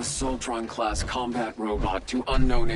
A Soltron-class combat robot to unknown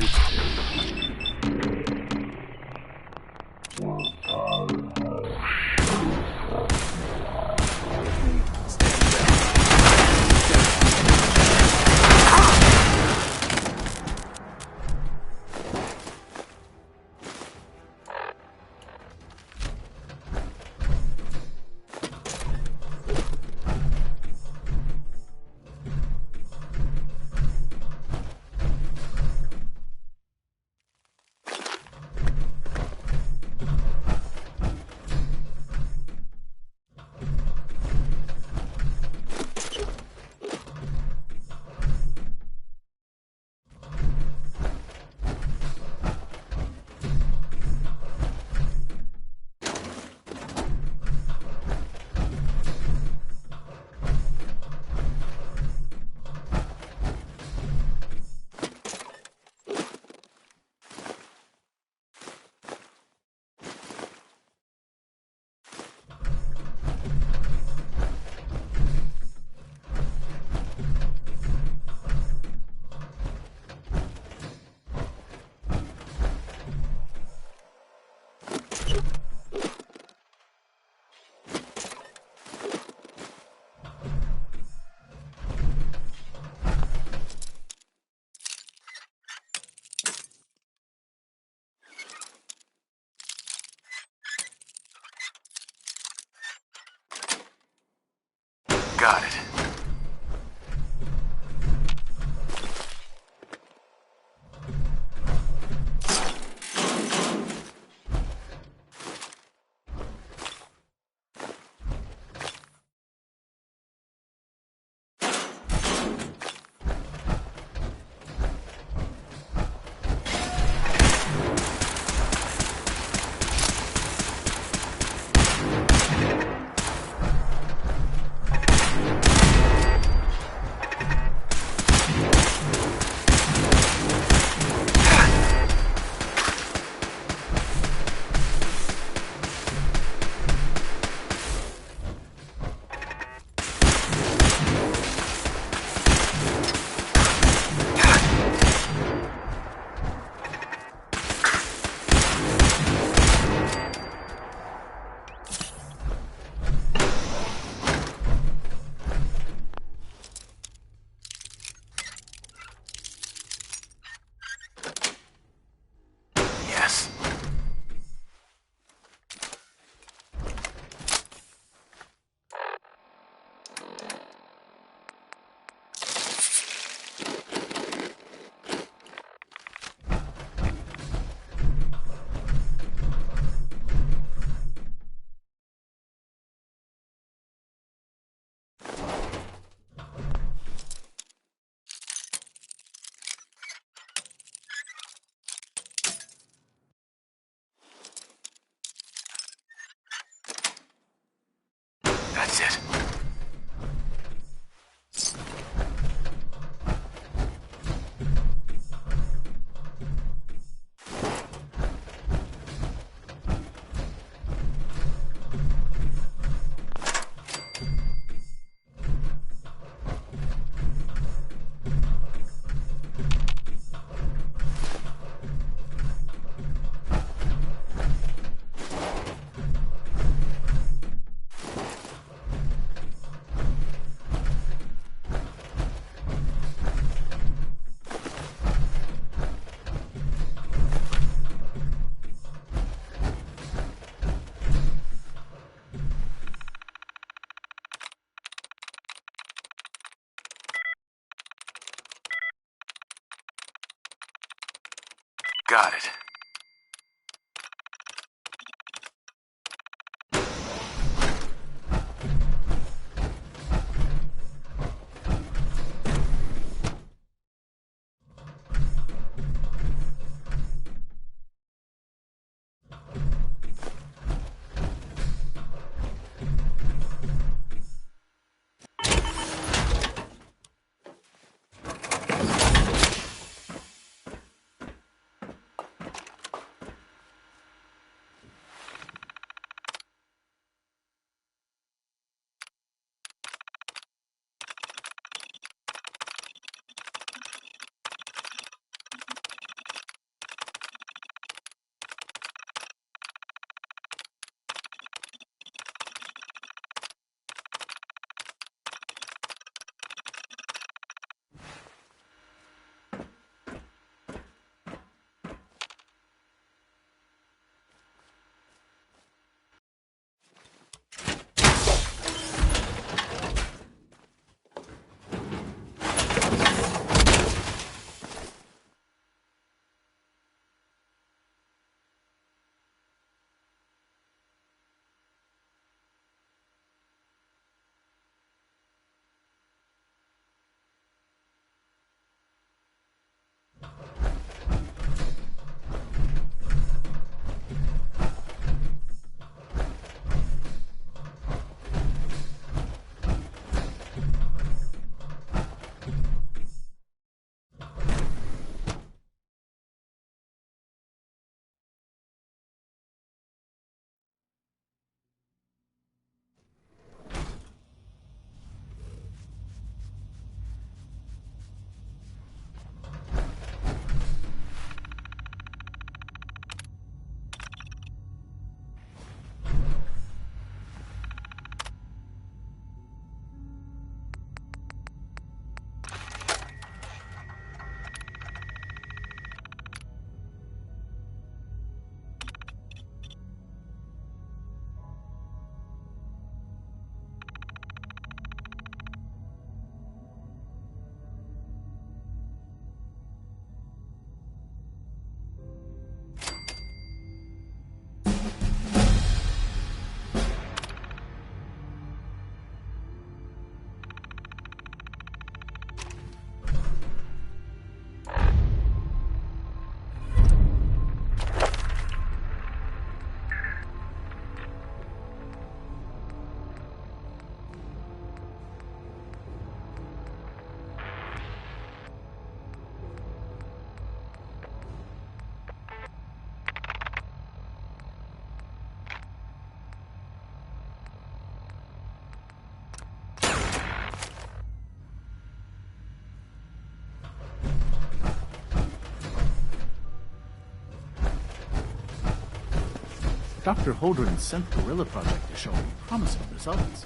Got it. That's it. got it. Dr. Holdren's synth gorilla project is showing promising results.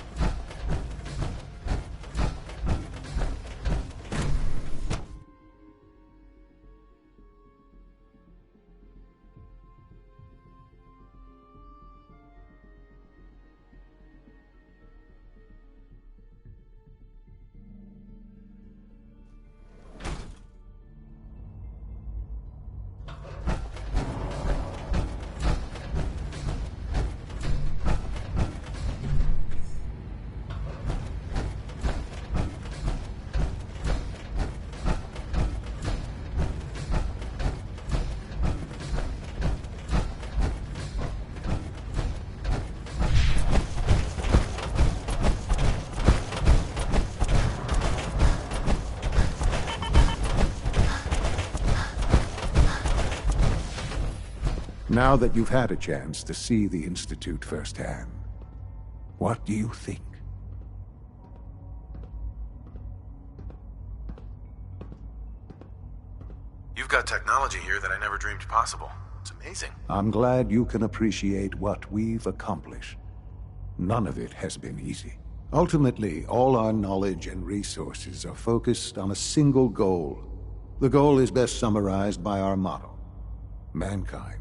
Now that you've had a chance to see the Institute firsthand, what do you think? You've got technology here that I never dreamed possible. It's amazing. I'm glad you can appreciate what we've accomplished. None of it has been easy. Ultimately, all our knowledge and resources are focused on a single goal. The goal is best summarized by our motto: mankind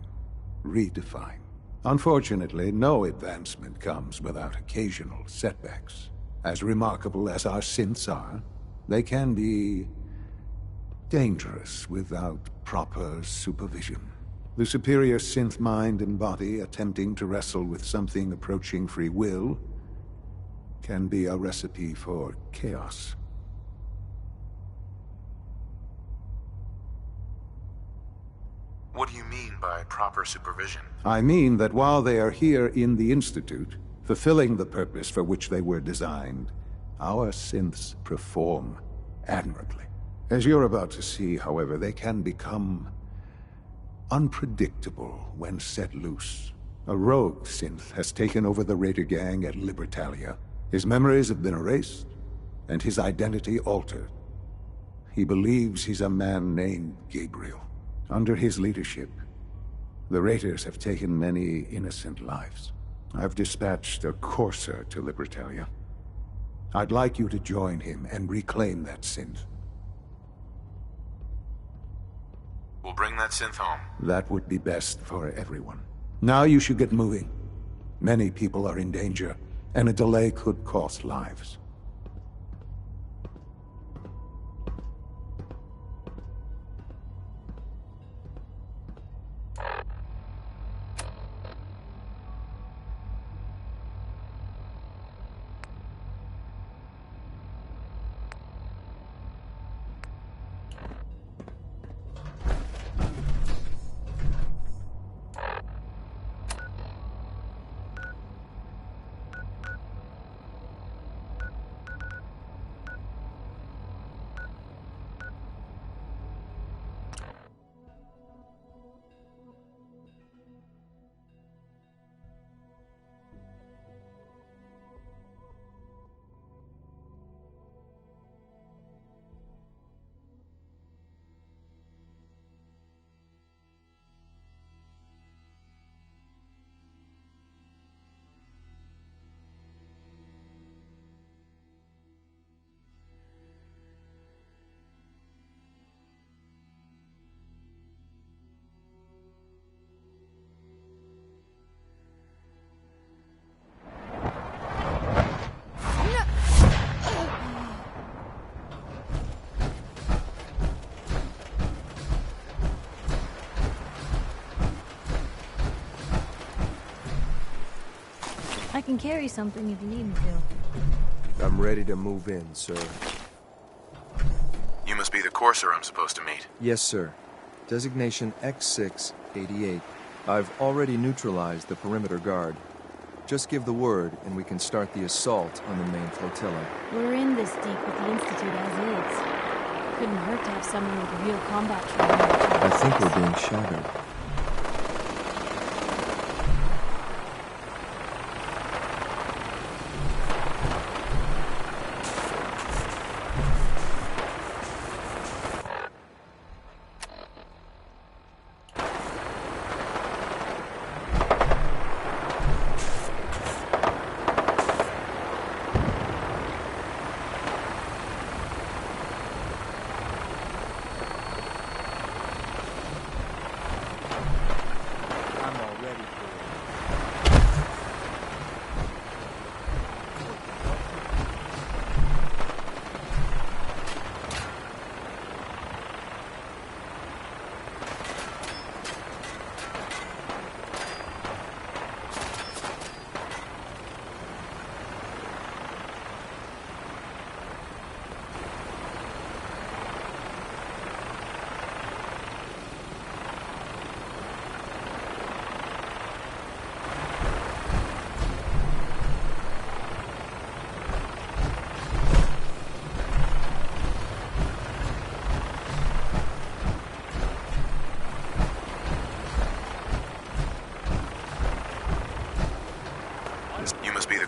redefined. Unfortunately, no advancement comes without occasional setbacks. As remarkable as our synths are, they can be dangerous without proper supervision. The superior synth mind and body attempting to wrestle with something approaching free will can be a recipe for chaos. What do you mean by proper supervision? I mean that while they are here in the Institute, fulfilling the purpose for which they were designed, our synths perform admirably. As you're about to see, however, they can become unpredictable when set loose. A rogue synth has taken over the Raider gang at Libertalia. His memories have been erased, and his identity altered. He believes he's a man named Gabriel. Under his leadership, the Raiders have taken many innocent lives. I've dispatched a courser to Libertalia. I'd like you to join him and reclaim that synth. We'll bring that synth home. That would be best for everyone. Now you should get moving. Many people are in danger, and a delay could cost lives. I can carry something if you need me to. I'm ready to move in, sir. You must be the courser I'm supposed to meet. Yes, sir. Designation X688. I've already neutralized the perimeter guard. Just give the word, and we can start the assault on the main flotilla. We're in this deep with the Institute as is. Couldn't hurt to have someone with real combat training. I think we're being shadowed.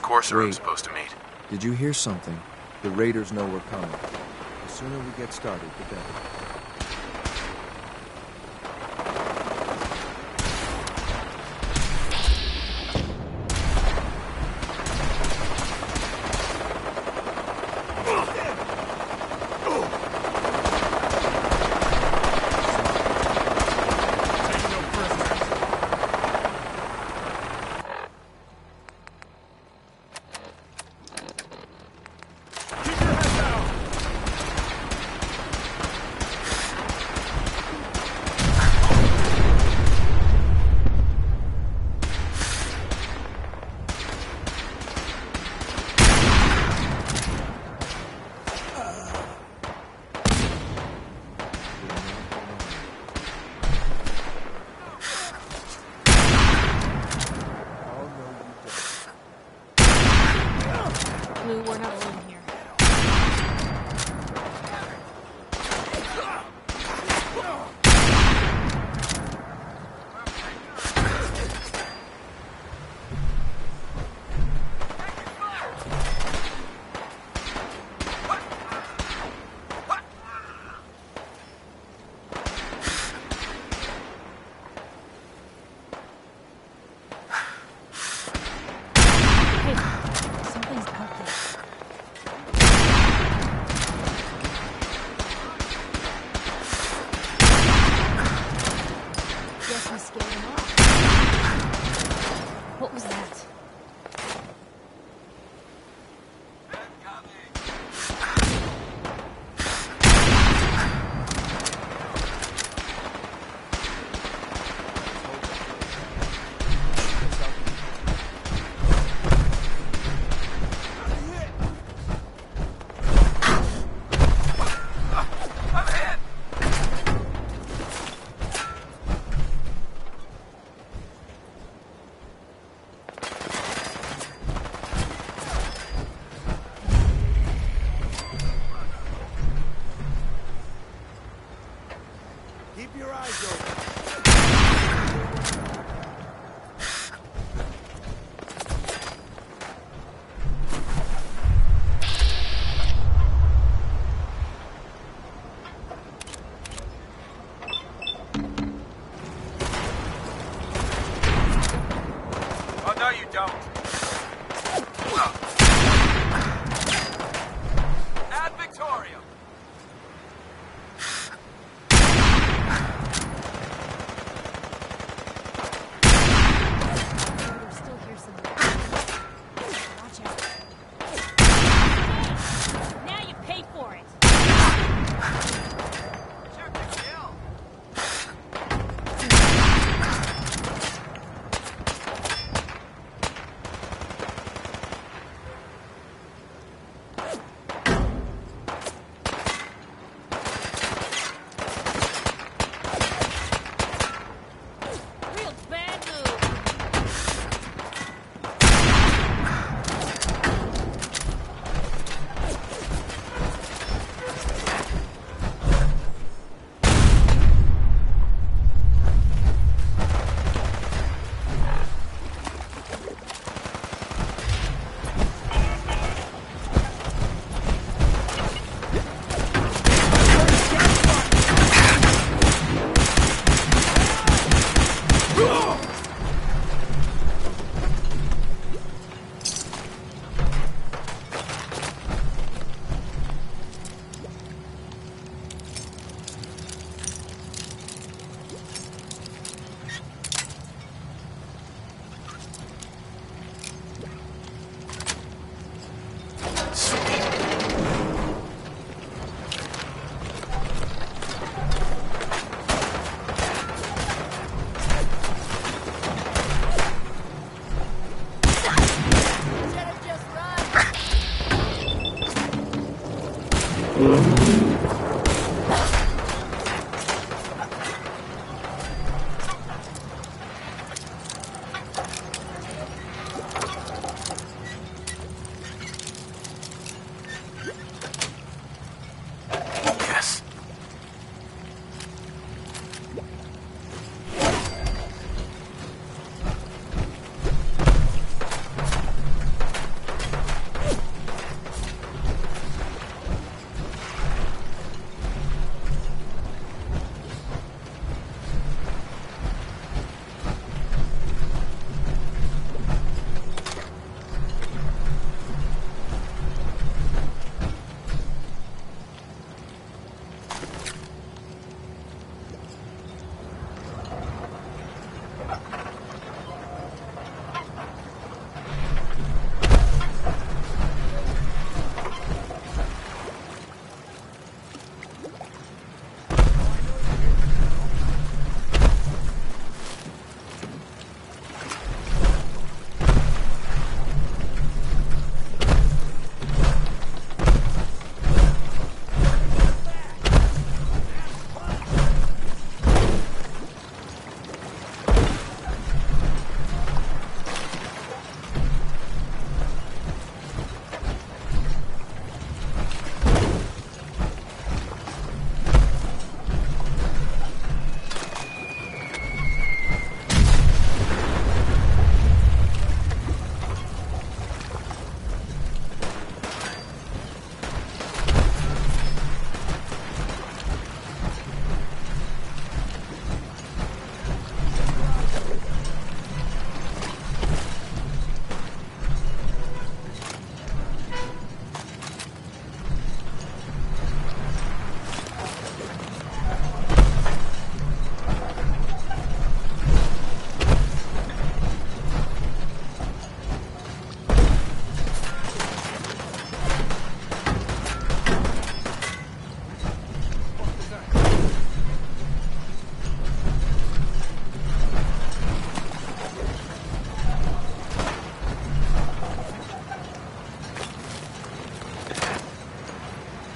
Courser I'm supposed to meet. Did you hear something? The Raiders know we're coming. The sooner we get started, the better. Moo, we're not alone here. What was that? Keep your eyes open. Oh, no, you don't. Ad Victoriam. They're still here somewhere. Watch out. Now you pay for it. Check the kill. Real bad move. Yes.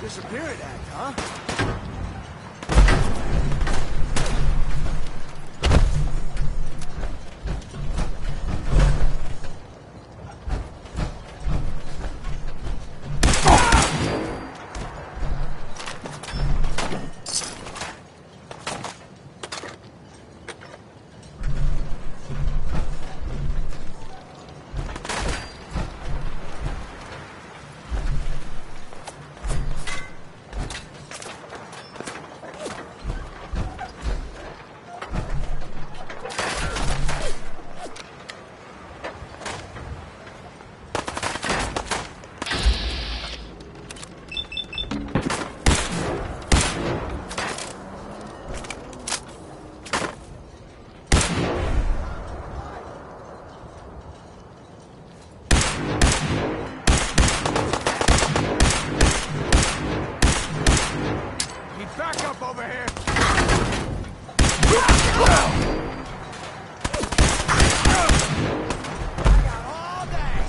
Disappearing act, huh? Back up over here! All day!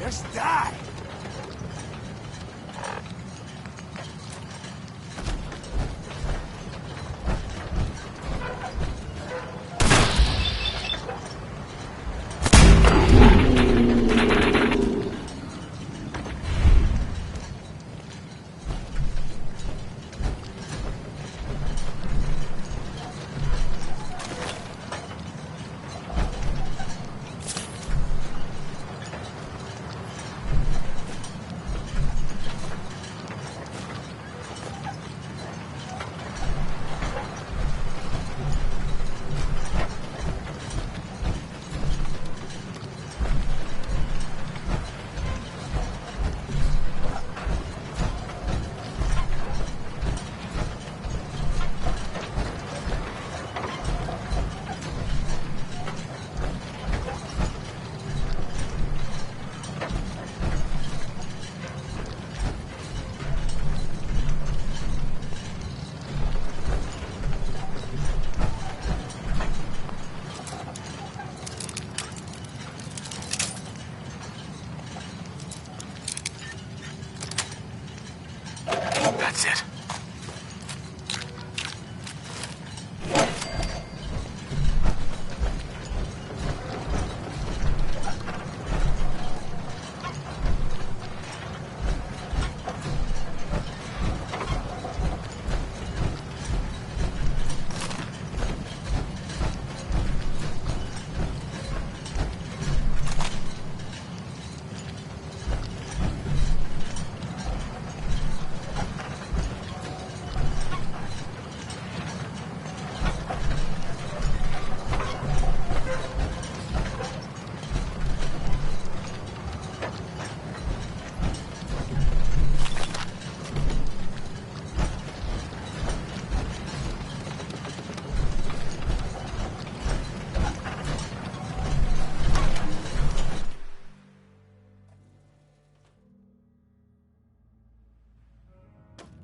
Just die! That's it.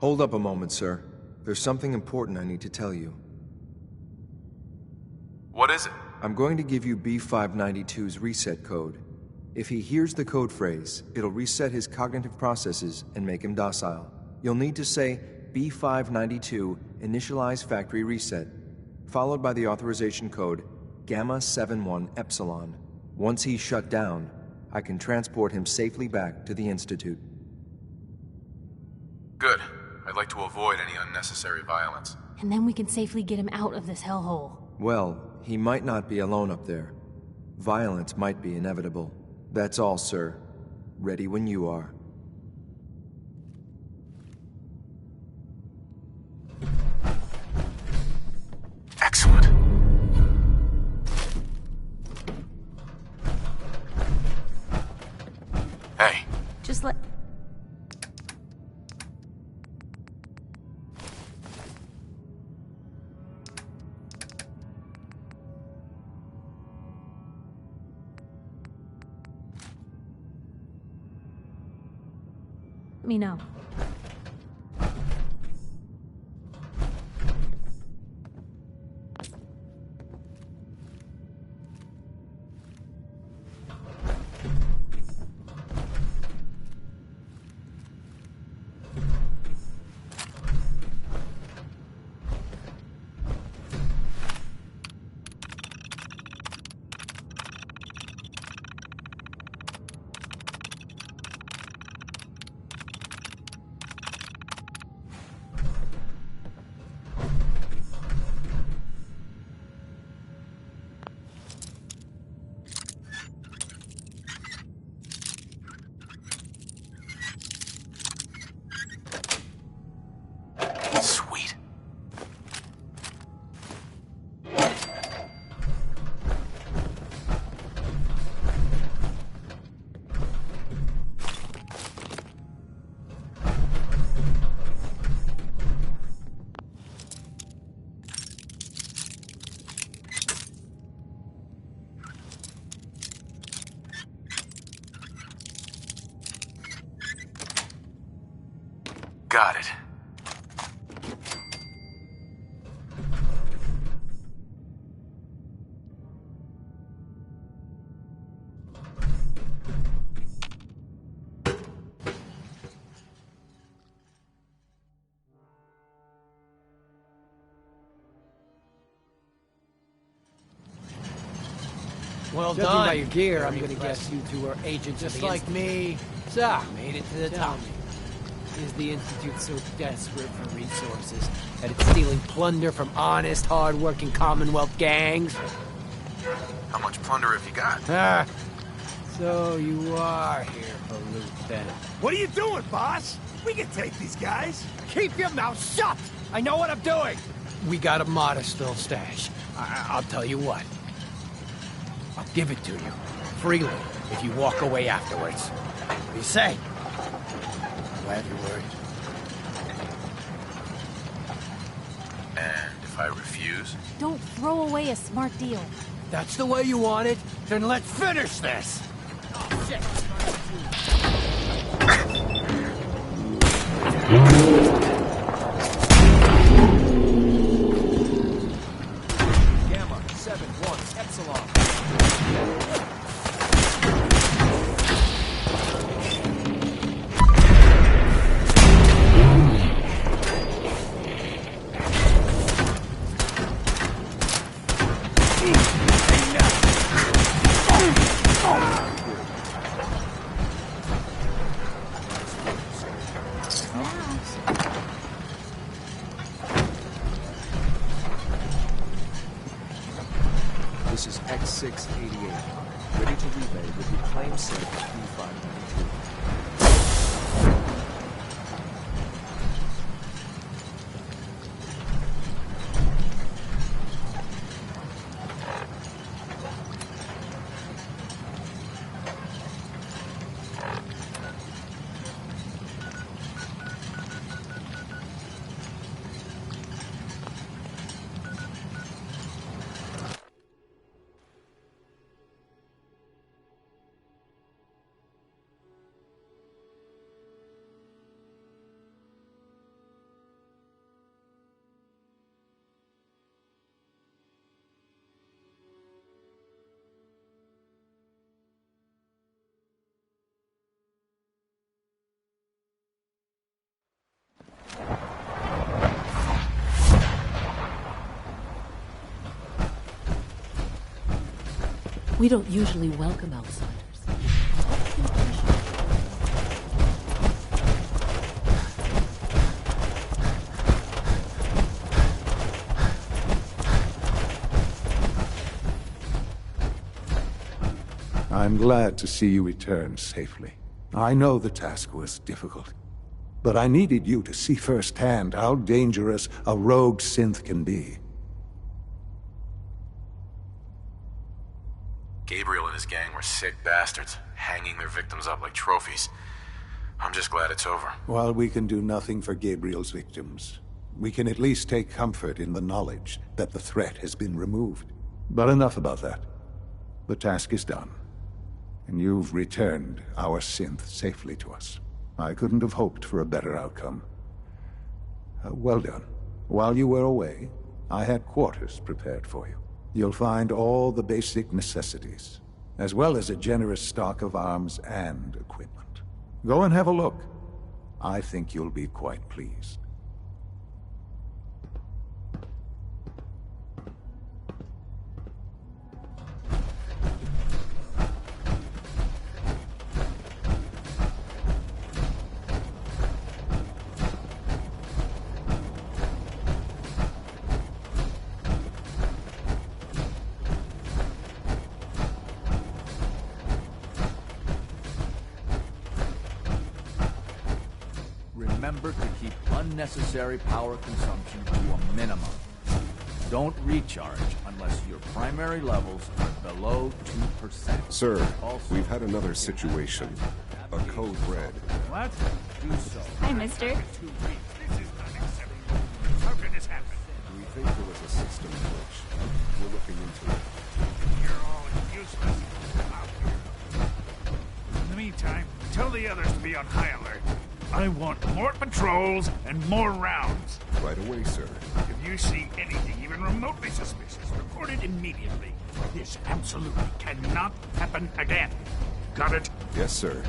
Hold up a moment, sir. There's something important I need to tell you. What is it? I'm going to give you B592's reset code. If he hears the code phrase, it'll reset his cognitive processes and make him docile. You'll need to say B592 initialize factory reset, followed by the authorization code Gamma 71 Epsilon. Once he's shut down, I can transport him safely back to the Institute. Good. I'd like to avoid any unnecessary violence. And then we can safely get him out of this hellhole. Well, he might not be alone up there. Violence might be inevitable. That's all, sir. Ready when you are. Excellent. Hey, Just let... Let me know. sweet. Got it. Well Judging done. by your gear, I'm Very gonna guess impressive. you two are agents Just of the like Institute. me. So, Made it to the tell top. me, is the Institute so desperate for resources that it's stealing plunder from honest, hard-working Commonwealth gangs? How much plunder have you got? Ah, so you are here for loot, then. What are you doing, boss? We can take these guys. Keep your mouth shut! I know what I'm doing! We got a Modestville stash. I'll tell you what. I'll give it to you, freely, if you walk away afterwards. What do you say? Do I have your word? And if I refuse? Don't throw away a smart deal. That's the way you want it? Then let's finish this! Gamma, 7-1, Epsilon. This is X688, ready to relay with your claim set B592. We don't usually welcome outsiders. I'm glad to see you return safely. I know the task was difficult, but I needed you to see firsthand how dangerous a rogue synth can be. Gabriel and his gang were sick bastards, hanging their victims up like trophies. I'm just glad it's over. While we can do nothing for Gabriel's victims, we can at least take comfort in the knowledge that the threat has been removed. But enough about that. The task is done, and you've returned our synth safely to us. I couldn't have hoped for a better outcome. Well done. While you were away, I had quarters prepared for you. You'll find all the basic necessities, as well as a generous stock of arms and equipment. Go and have a look. I think you'll be quite pleased. Remember to keep unnecessary power consumption to a minimum. Don't recharge unless your primary levels are below 2%. Sir, Also, we've had another situation. A code red. What? do so. Hi, mister. This is not acceptable. How could this happen? We think there was a system glitch. We're looking into it. You're all useless. I'm out here. In the meantime, tell the others to be on high alert. I want more patrols and more rounds. Right away, sir. If you see anything even remotely suspicious, report it immediately. This absolutely cannot happen again. Got it? Yes, sir.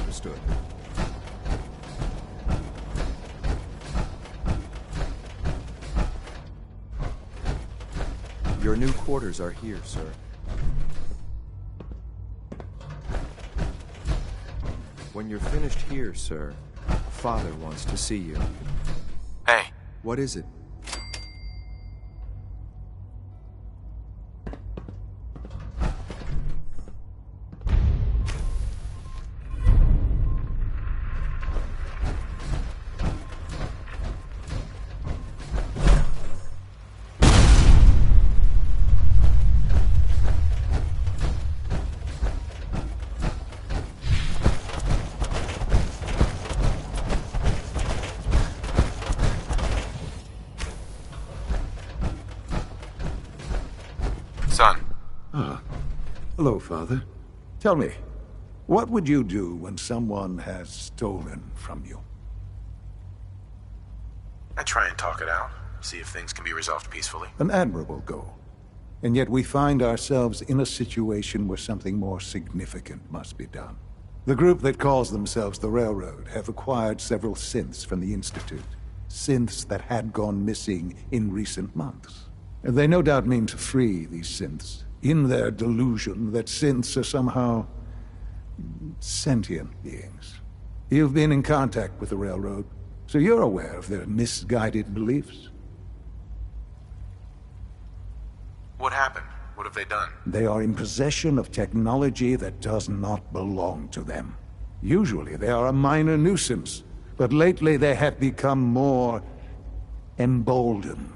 Understood. Your new quarters are here, sir. When you're finished here, sir, Father wants to see you. Hey, What is it? son. Hello, Father. Tell me, what would you do when someone has stolen from you? I try and talk it out, see if things can be resolved peacefully. An admirable goal. And yet we find ourselves in a situation where something more significant must be done. The group that calls themselves the Railroad have acquired several synths from the Institute. Synths that had gone missing in recent months. And they no doubt mean to free these synths, in their delusion that synths are somehow sentient beings. You've been in contact with the Railroad, so you're aware of their misguided beliefs. What happened? What have they done? They are in possession of technology that does not belong to them. Usually they are a minor nuisance, but lately they have become more emboldened.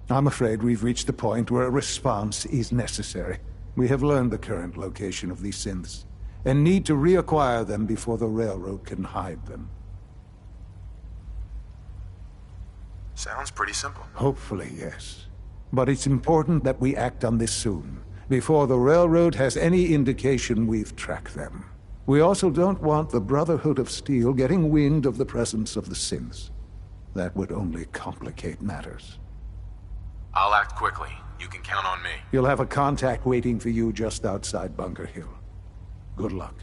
I'm afraid we've reached the point where a response is necessary. We have learned the current location of these synths, and need to reacquire them before the Railroad can hide them. Sounds pretty simple. Hopefully, yes. But it's important that we act on this soon, before the Railroad has any indication we've tracked them. We also don't want the Brotherhood of Steel getting wind of the presence of the synths. That would only complicate matters. I'll act quickly. You can count on me. You'll have a contact waiting for you just outside Bunker Hill. Good luck.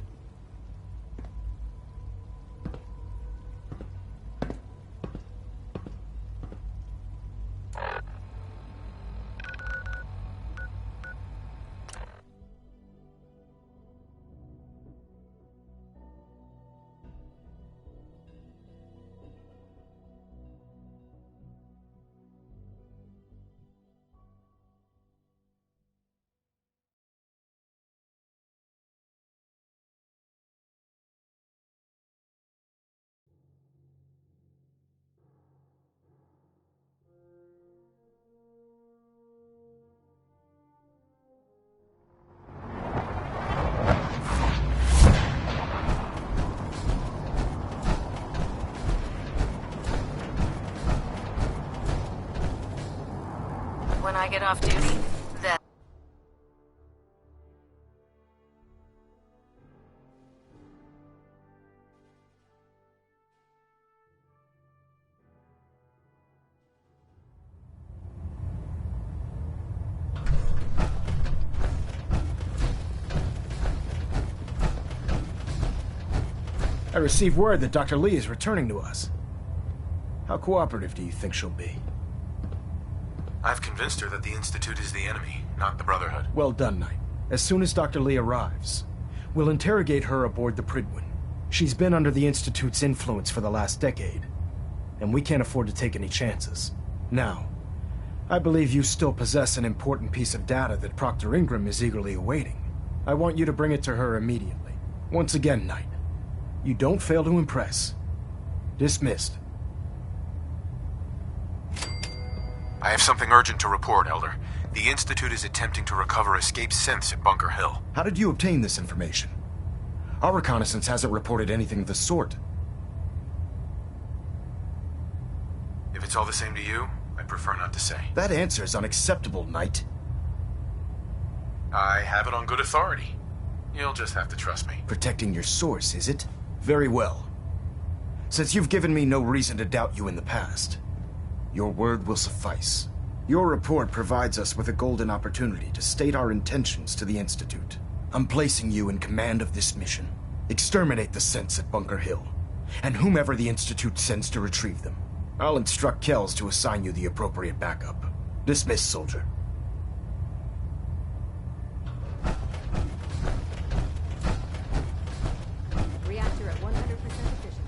When I get off duty, then... I received word that Dr. Lee is returning to us. How cooperative do you think she'll be? I've convinced her that the Institute is the enemy, not the Brotherhood. Well done, Knight. As soon as Dr. Lee arrives, we'll interrogate her aboard the Prydwen. She's been under the Institute's influence for the last decade, and we can't afford to take any chances. Now, I believe you still possess an important piece of data that Proctor Ingram is eagerly awaiting. I want you to bring it to her immediately. Once again, Knight, you don't fail to impress. Dismissed. I have something urgent to report, Elder. The Institute is attempting to recover escaped synths at Bunker Hill. How did you obtain this information? Our reconnaissance hasn't reported anything of the sort. If it's all the same to you, I prefer not to say. That answer is unacceptable, Knight. I have it on good authority. You'll just have to trust me. Protecting your source, is it? Very well. Since you've given me no reason to doubt you in the past, your word will suffice. Your report provides us with a golden opportunity to state our intentions to the Institute. I'm placing you in command of this mission. Exterminate the synths at Bunker Hill, and whomever the Institute sends to retrieve them. I'll instruct Kells to assign you the appropriate backup. Dismissed, soldier. Reactor at 100% efficiency.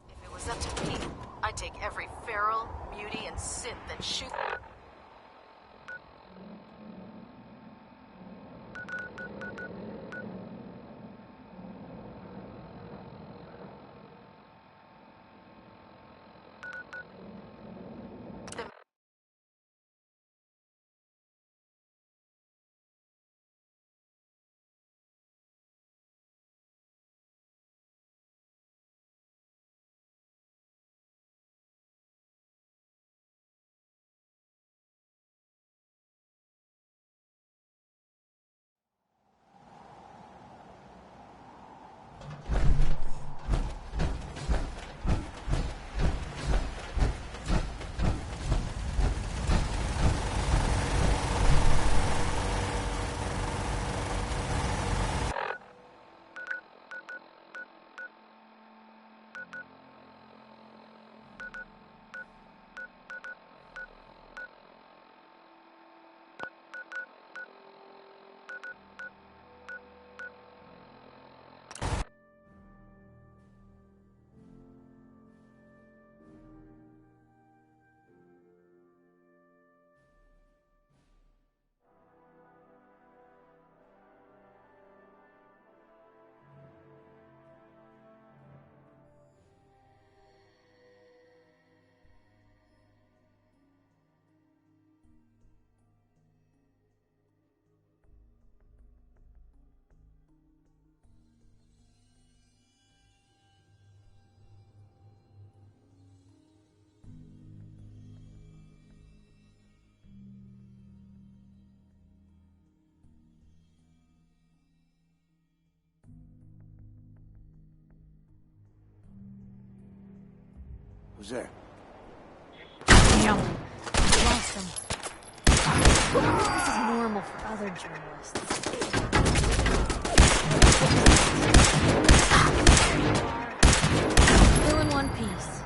If it was up to me, I'd take every feral, mutie, and synth and shoot them. Who's there? Damn. Lost him. This is normal for other journalists. Still in one piece.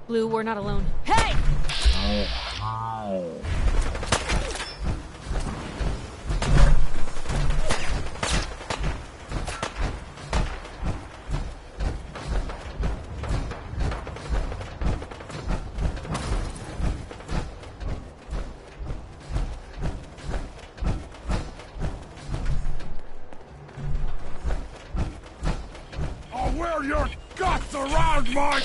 Blue, we're not alone. Hey! I'll wear your guts around my...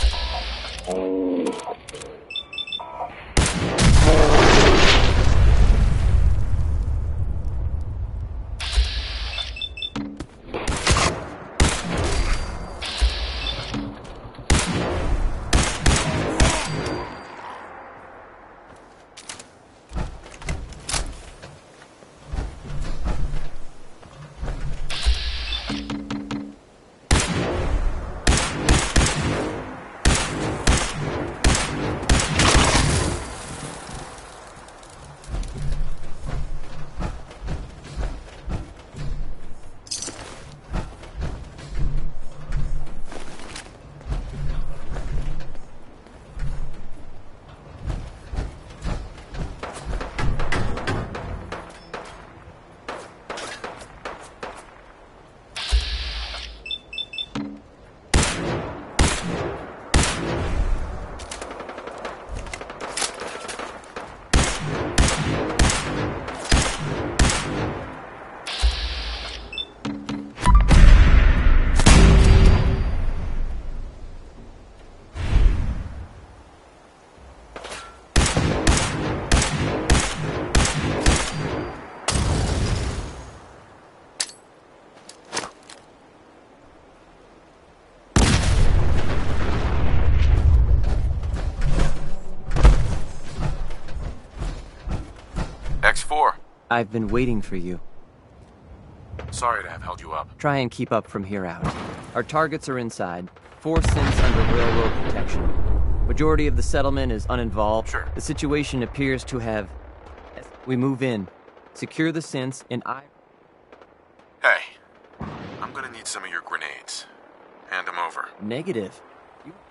X4. I've been waiting for you. Sorry to have held you up. Try and keep up from here out. Our targets are inside. 4 synths under railroad protection. Majority of the settlement is uninvolved. Sure. The situation appears to have... We move in. Secure the synths and Hey, I'm gonna need some of your grenades. Hand them over. Negative.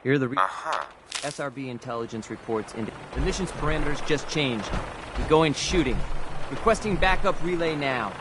Here are the... Uh-huh. SRB intelligence reports indicate the mission's parameters just changed. We go in shooting. Requesting backup relay now.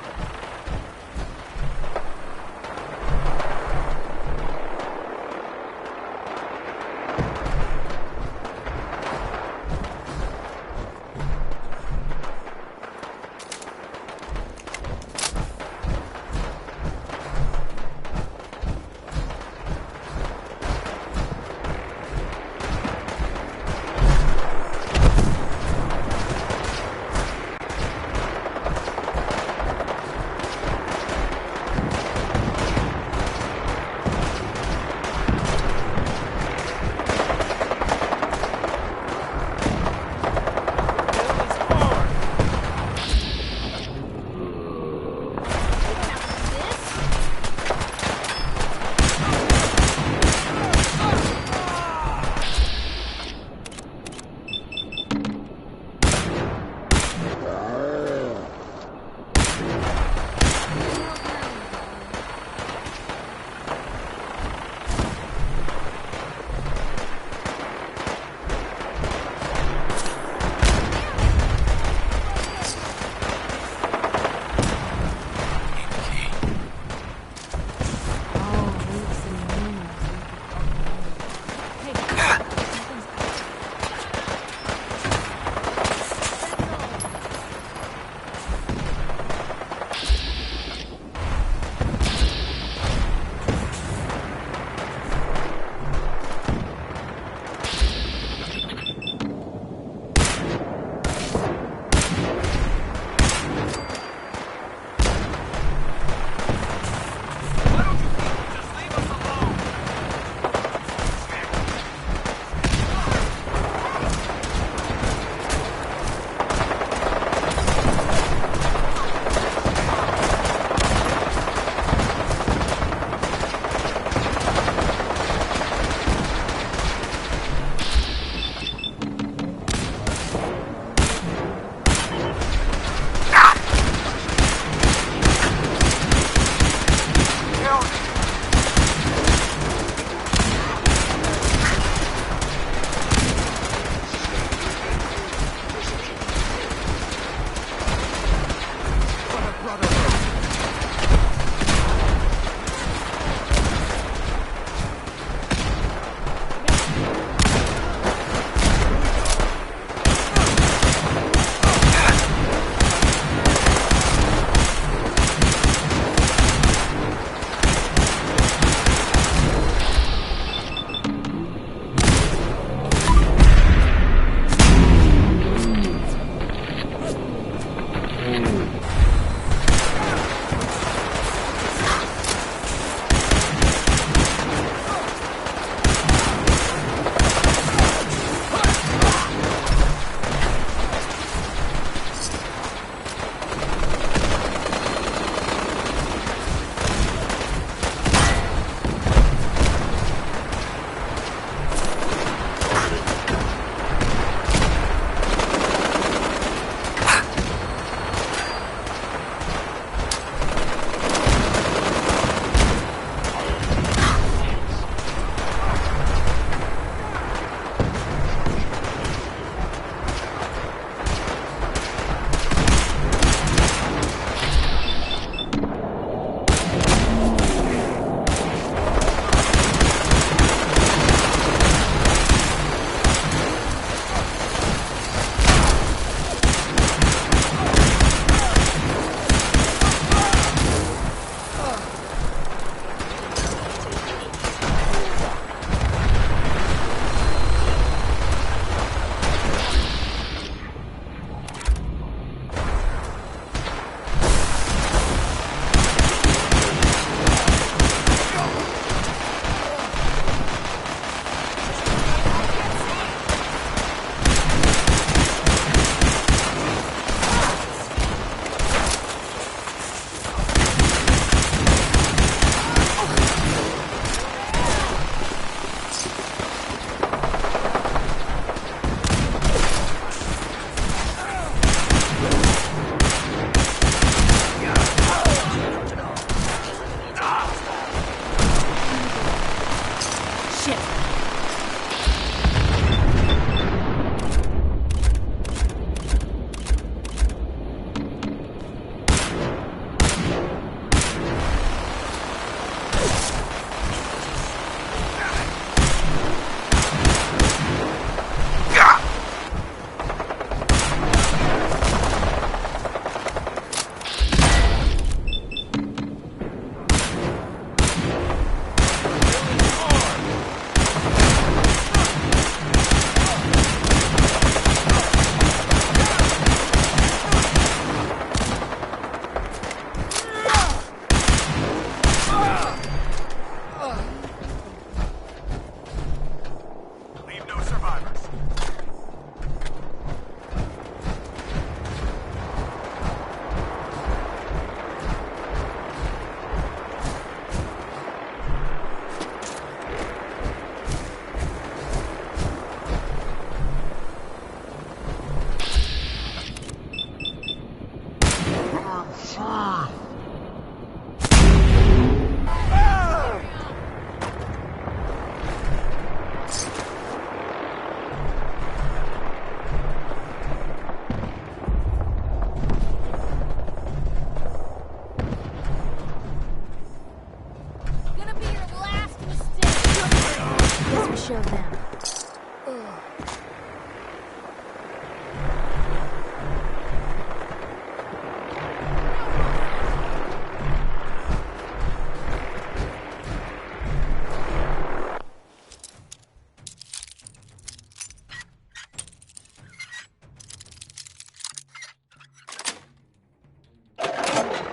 of them.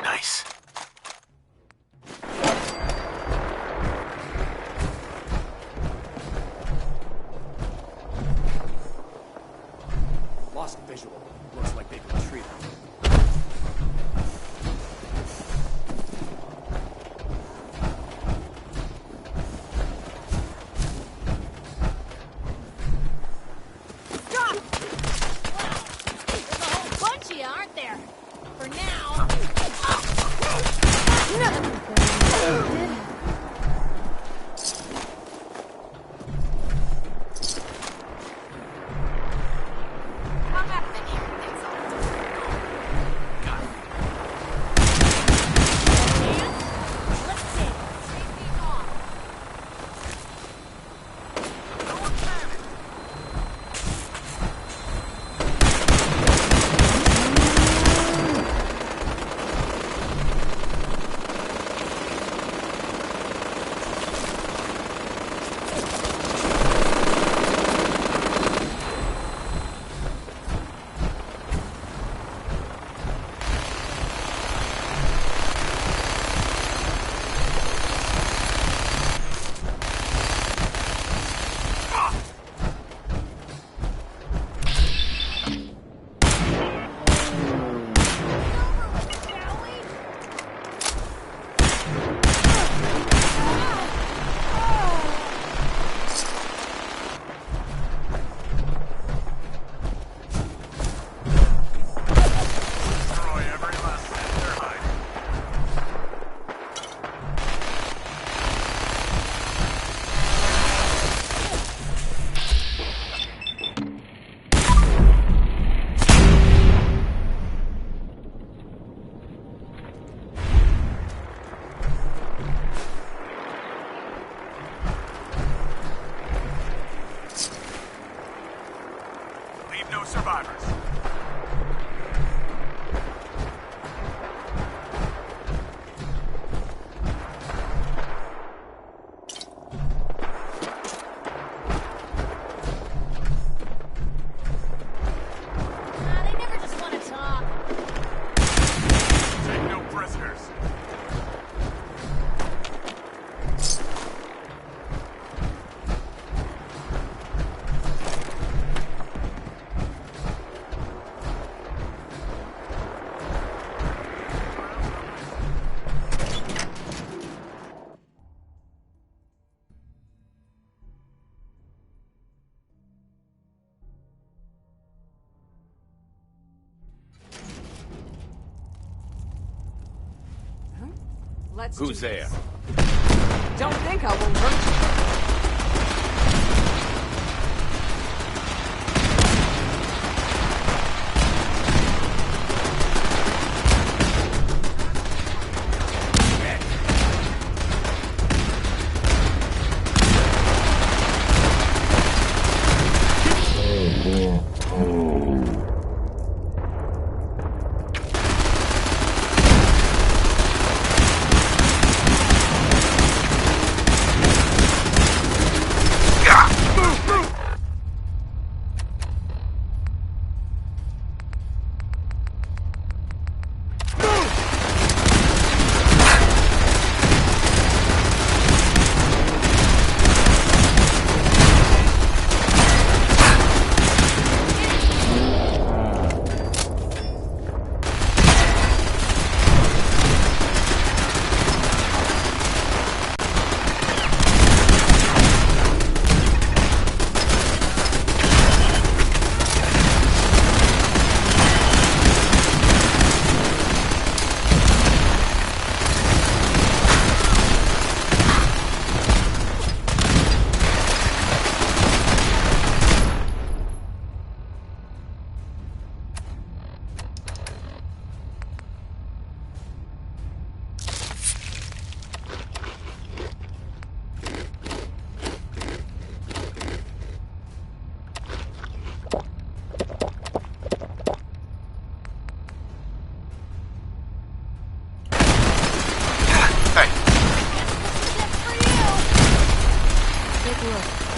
Nice. Lost visual. Looks like they've retreated. Stop! There's a whole bunch of you, aren't there? For now. Combat menu. Insult. Got it. Let's see. Safety on. Don't panic. Destroy every last cent they're hiding. Leave no survivors. They never just want to talk. Take no prisoners. Let's Who's do there? this. Don't think I won't hurt you. take a look.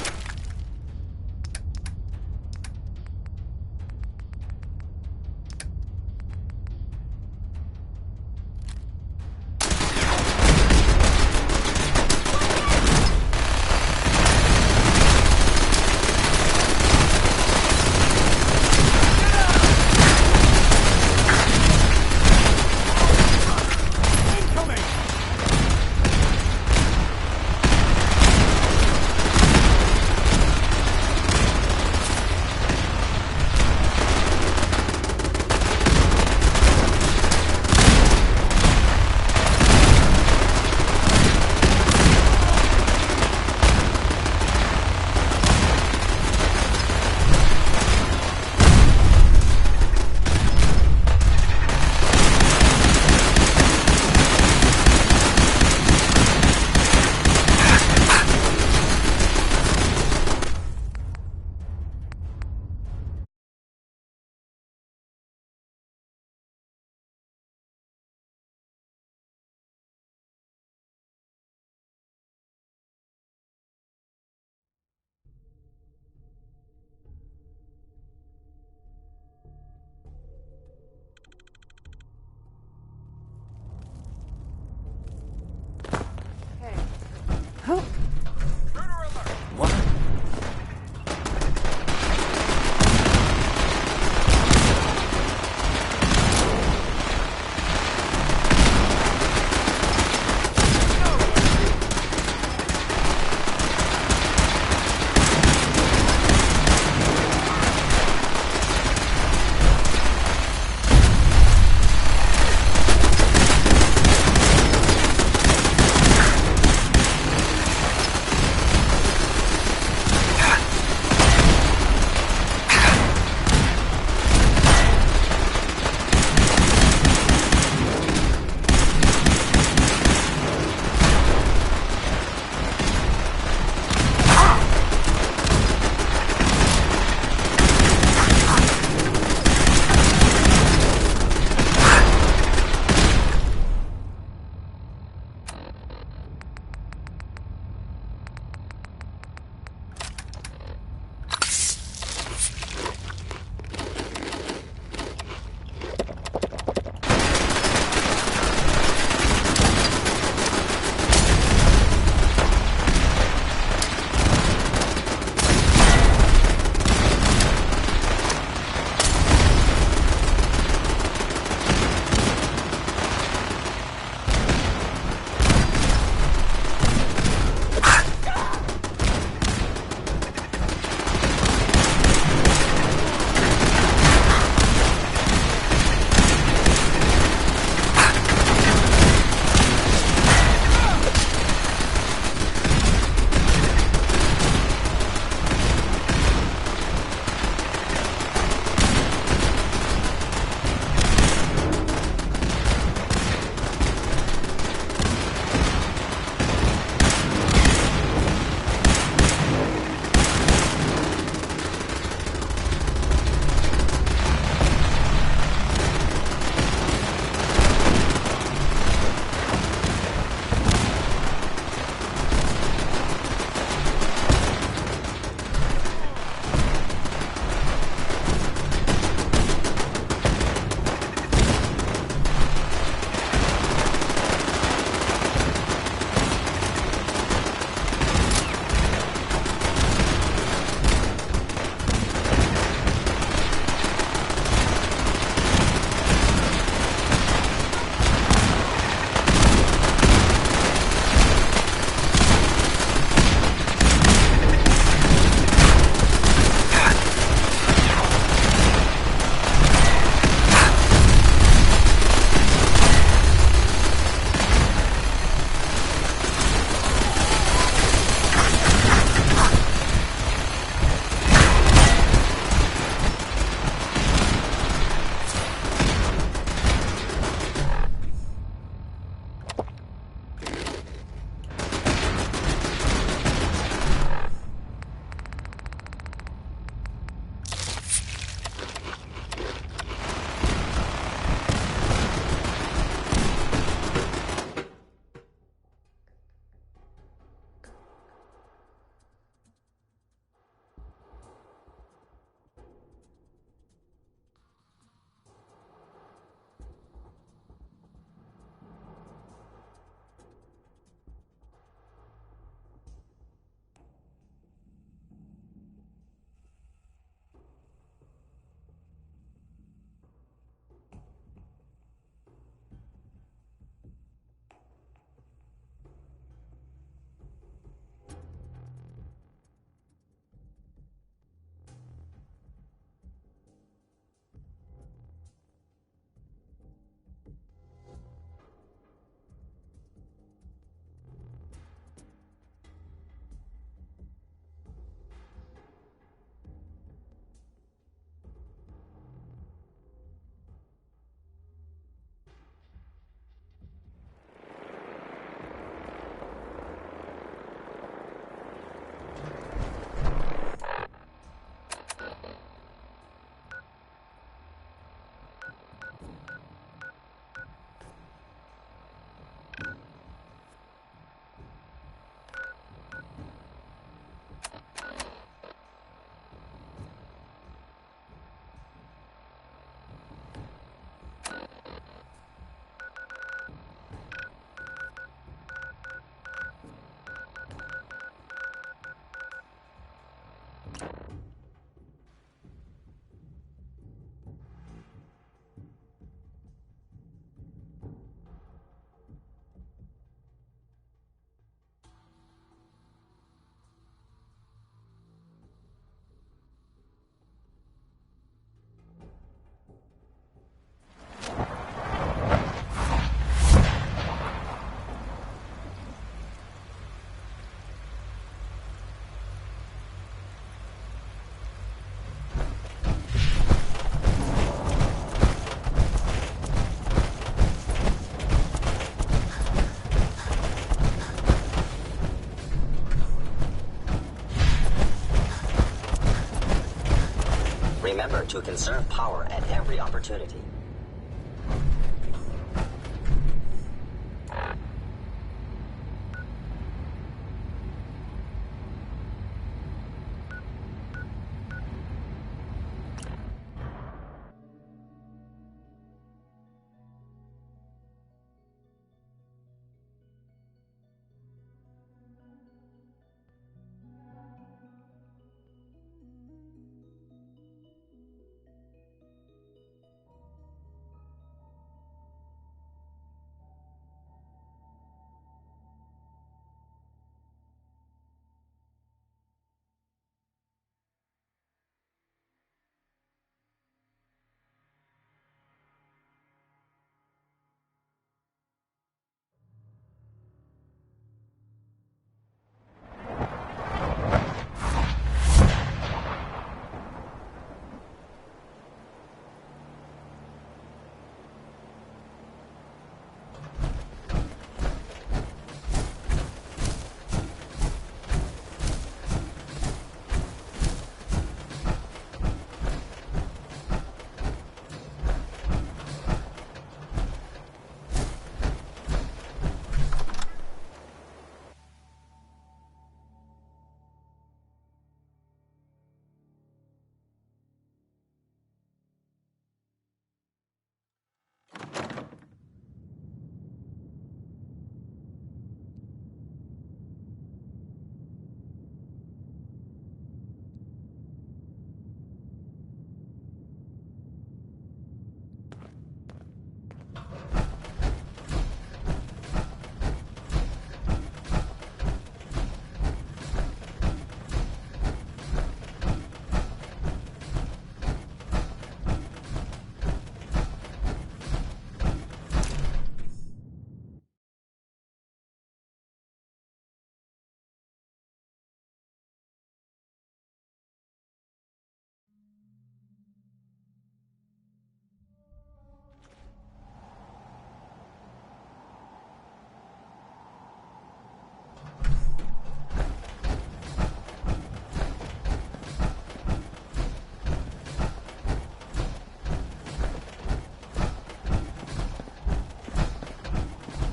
remember to conserve power at every opportunity.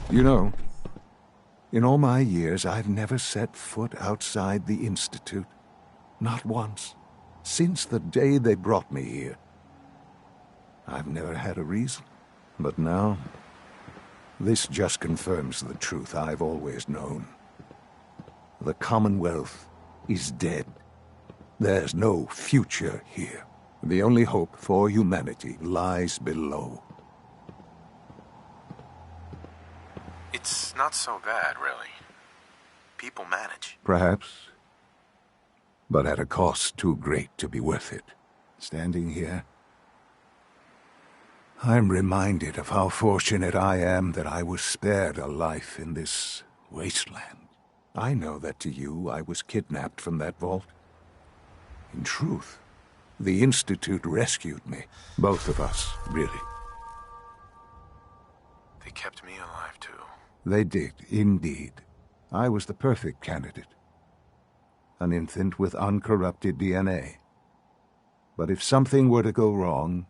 You know, in all my years, I've never set foot outside the Institute. Not once. Since the day they brought me here. I've never had a reason. But now, this just confirms the truth I've always known. The Commonwealth is dead. There's no future here. The only hope for humanity lies below. It's not so bad, really. People manage. Perhaps. But at a cost too great to be worth it. Standing here, I'm reminded of how fortunate I am that I was spared a life in this wasteland. I know that to you, I was kidnapped from that vault. In truth, the Institute rescued me. Both of us, really. They kept me alive, too. They did, indeed. I was the perfect candidate. An infant with uncorrupted DNA. But if something were to go wrong,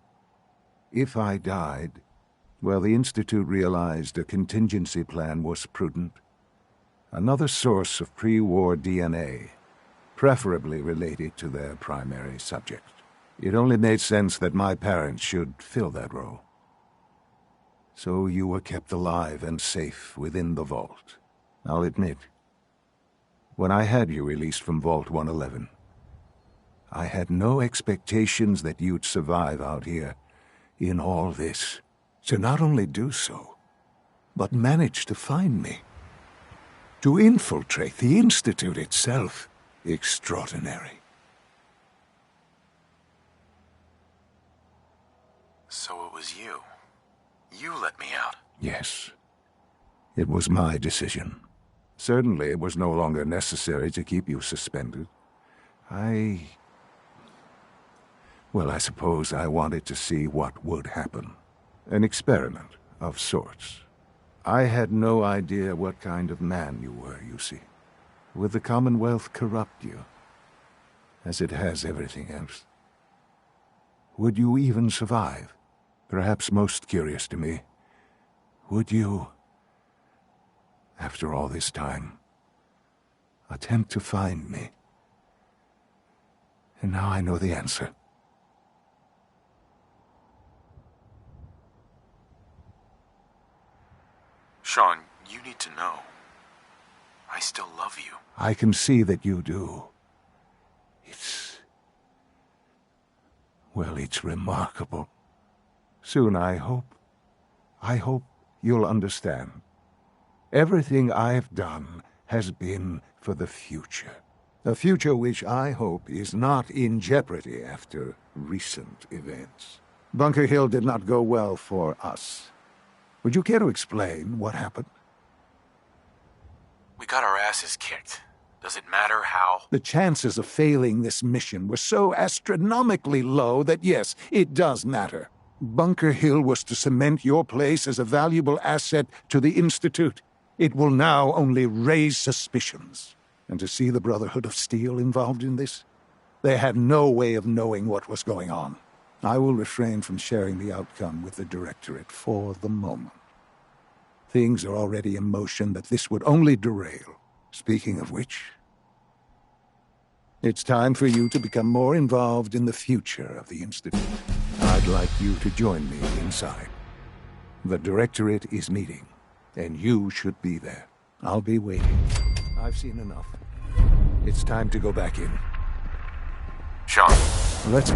if I died, well, the Institute realized a contingency plan was prudent. Another source of pre-war DNA, preferably related to their primary subject. It only made sense that my parents should fill that role. So you were kept alive and safe within the vault. I'll admit, when I had you released from Vault 111, I had no expectations that you'd survive out here in all this. To not only do so, but manage to find me. To infiltrate the Institute itself. Extraordinary. So it was you. You let me out. Yes. It was my decision. Certainly it was no longer necessary to keep you suspended. Well, I suppose I wanted to see what would happen. An experiment of sorts. I had no idea what kind of man you were, you see. Would the Commonwealth corrupt you? As it has everything else. Would you even survive? Perhaps most curious to me, would you, after all this time, attempt to find me? And now I know the answer. Sean, you need to know. I still love you. I can see that you do. Well, it's remarkable. Soon, I hope you'll understand. Everything I've done has been for the future. A future which I hope is not in jeopardy after recent events. Bunker Hill did not go well for us. Would you care to explain what happened? We got our asses kicked. Does it matter how? The chances of failing this mission were so astronomically low that yes, it does matter. Bunker Hill was to cement your place as a valuable asset to the Institute. It will now only raise suspicions. And to see the Brotherhood of Steel involved in this? They had no way of knowing what was going on. I will refrain from sharing the outcome with the Directorate for the moment. Things are already in motion that this would only derail. Speaking of which, it's time for you to become more involved in the future of the Institute. I'd like you to join me inside. The Directorate is meeting, and you should be there. I'll be waiting. I've seen enough. It's time to go back in. Sean. Let's...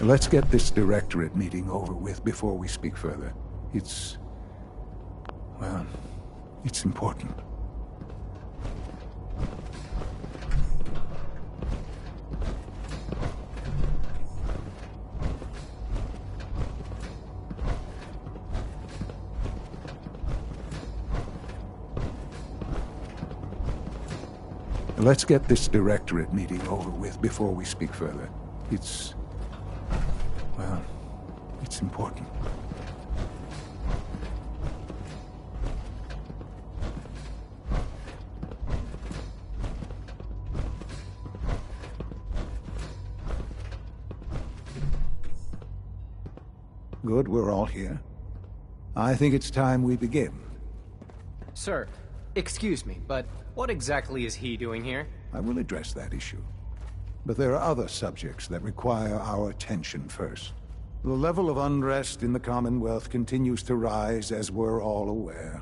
Let's get this Directorate meeting over with before we speak further. It's important. Let's get this Directorate meeting over with before we speak further. It's important. Good, we're all here. I think it's time we begin. Sir, excuse me, but what exactly is he doing here? I will address that issue. But there are other subjects that require our attention first. The level of unrest in the Commonwealth continues to rise, as we're all aware.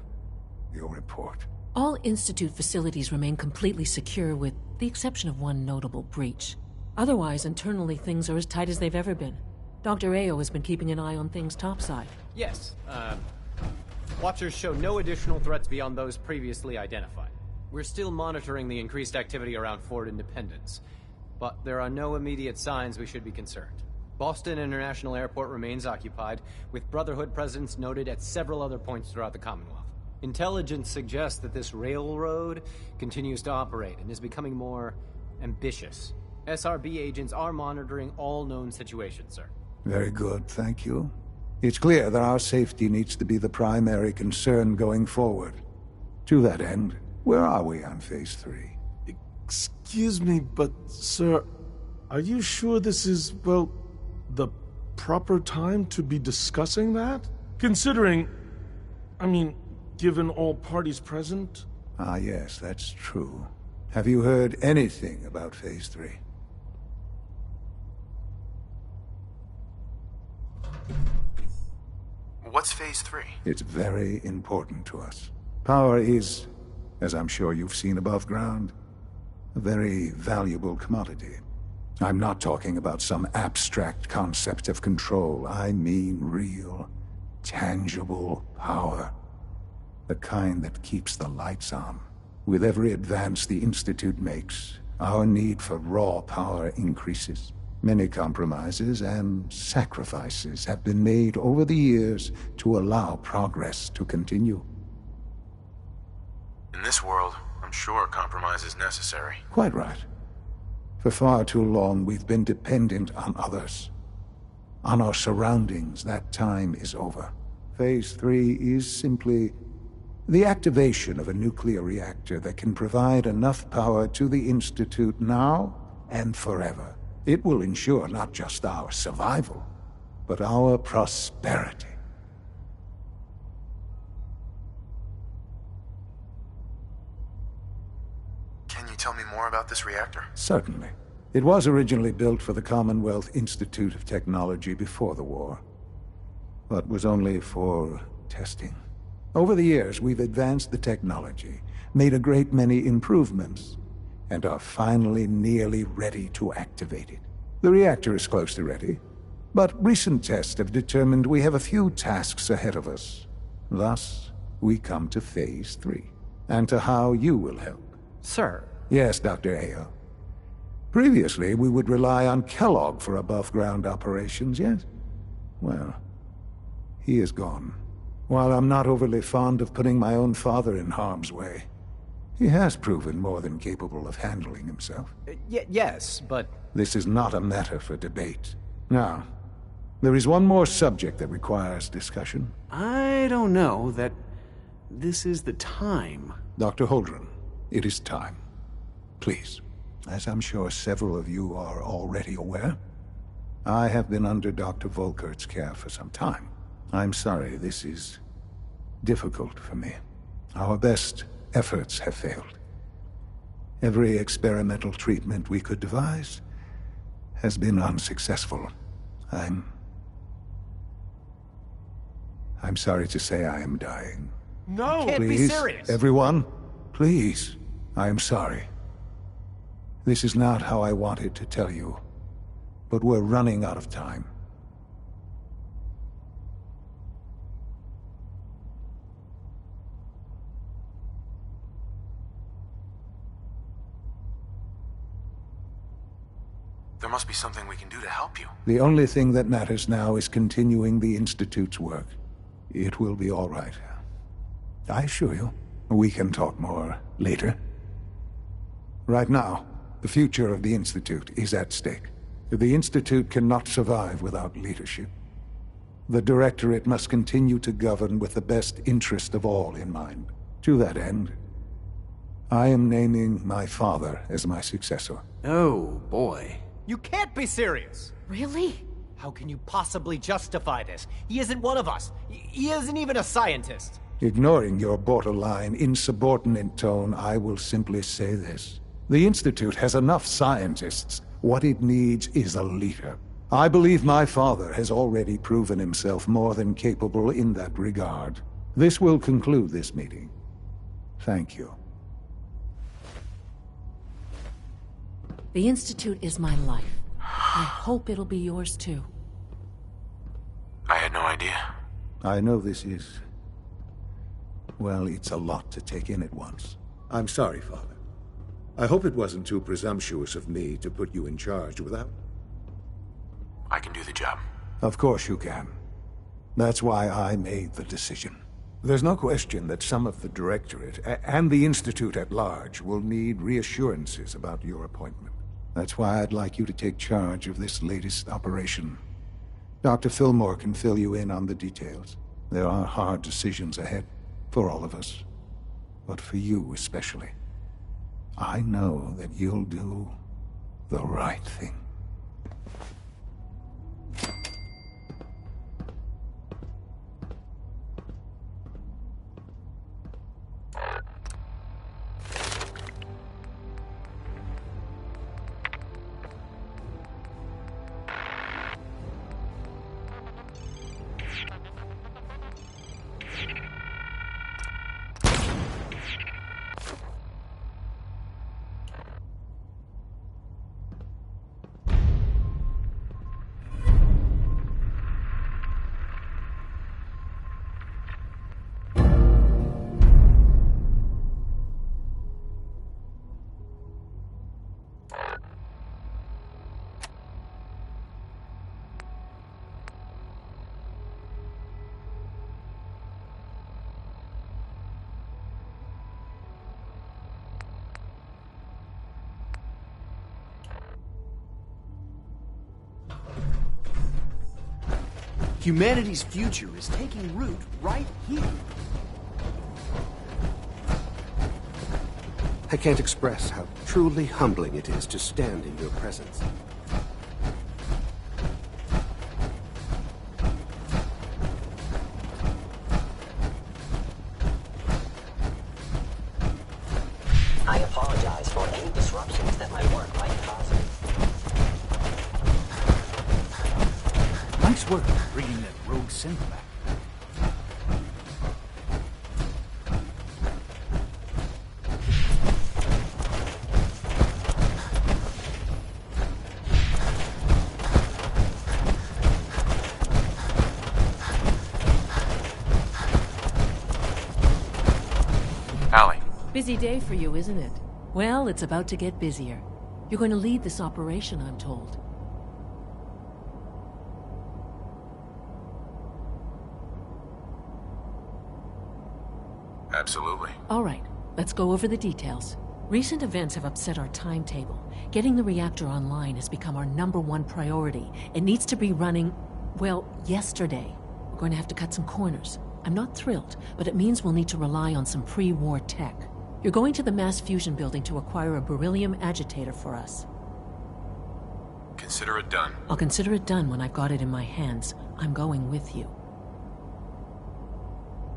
Your report. All Institute facilities remain completely secure, with the exception of one notable breach. Otherwise, internally, things are as tight as they've ever been. Dr. Ayo has been keeping an eye on things topside. Yes, Watchers show no additional threats beyond those previously identified. We're still monitoring the increased activity around Fort Independence, but there are no immediate signs we should be concerned. Boston International Airport remains occupied, with Brotherhood presence noted at several other points throughout the Commonwealth. Intelligence suggests that this railroad continues to operate and is becoming more ambitious. SRB agents are monitoring all known situations, sir. Very good, thank you. It's clear that our safety needs to be the primary concern going forward. To that end, where are we on Phase 3? Excuse me, but, sir, are you sure this is, well, the proper time to be discussing that? Considering, given all parties present? Ah, yes, that's true. Have you heard anything about Phase 3? What's Phase 3? It's very important to us. Power is, as I'm sure you've seen above ground, a very valuable commodity. I'm not talking about some abstract concept of control. I mean real, tangible power. The kind that keeps the lights on. With every advance the Institute makes, our need for raw power increases. Many compromises and sacrifices have been made over the years to allow progress to continue. In this world, I'm sure compromise is necessary. Quite right. For far too long, we've been dependent on others. On our surroundings. That time is over. Phase 3 is simply the activation of a nuclear reactor that can provide enough power to the Institute now and forever. It will ensure not just our survival, but our prosperity. Can you tell me more about this reactor? Certainly. It was originally built for the Commonwealth Institute of Technology before the war, but was only for testing. Over the years, we've advanced the technology, made a great many improvements, and are finally nearly ready to activate it. The reactor is close to ready, but recent tests have determined we have a few tasks ahead of us. Thus, we come to Phase 3, and to how you will help. Sir? Yes, Dr. Ayo. Previously, we would rely on Kellogg for above-ground operations, yes? Well, he is gone. While I'm not overly fond of putting my own father in harm's way, he has proven more than capable of handling himself. Yes, but... This is not a matter for debate. Now, there is one more subject that requires discussion. I don't know that this is the time. Dr. Holdren, it is time. Please, as I'm sure several of you are already aware, I have been under Dr. Volkert's care for some time. I'm sorry, this is difficult for me. Our best efforts have failed. Every experimental treatment we could devise has been unsuccessful. I'm sorry to say I am dying. No! Please, can't be serious! Everyone, please, I am sorry. This is not how I wanted to tell you, but we're running out of time. There must be something we can do to help you. The only thing that matters now is continuing the Institute's work. It will be all right. I assure you, we can talk more later. Right now, the future of the Institute is at stake. The Institute cannot survive without leadership. The Directorate must continue to govern with the best interest of all in mind. To that end, I am naming my father as my successor. Oh, boy. You can't be serious! Really? How can you possibly justify this? He isn't one of us. He isn't even a scientist. Ignoring your borderline, insubordinate tone, I will simply say this. The Institute has enough scientists. What it needs is a leader. I believe my father has already proven himself more than capable in that regard. This will conclude this meeting. Thank you. The Institute is my life. I hope it'll be yours too. I had no idea. I know this is... well, it's a lot to take in at once. I'm sorry, Father. I hope it wasn't too presumptuous of me to put you in charge without... I can do the job. Of course you can. That's why I made the decision. There's no question that some of the Directorate, and the Institute at large, will need reassurances about your appointment. That's why I'd like you to take charge of this latest operation. Dr. Fillmore can fill you in on the details. There are hard decisions ahead, for all of us. But for you especially. I know that you'll do the right thing. Humanity's future is taking root right here. I can't express how truly humbling it is to stand in your presence. I apologize for any disruptions that my work might cause. Nice work bringing that rogue synth back. Allie. Busy day for you, isn't it? Well, it's about to get busier. You're going to lead this operation, I'm told. Absolutely. All right, let's go over the details. Recent events have upset our timetable. Getting the reactor online has become our #1 priority. It needs to be running, well, yesterday. We're going to have to cut some corners. I'm not thrilled, but it means we'll need to rely on some pre-war tech. You're going to the mass fusion building to acquire a beryllium agitator for us. Consider it done. I'll consider it done when I've got it in my hands. I'm going with you.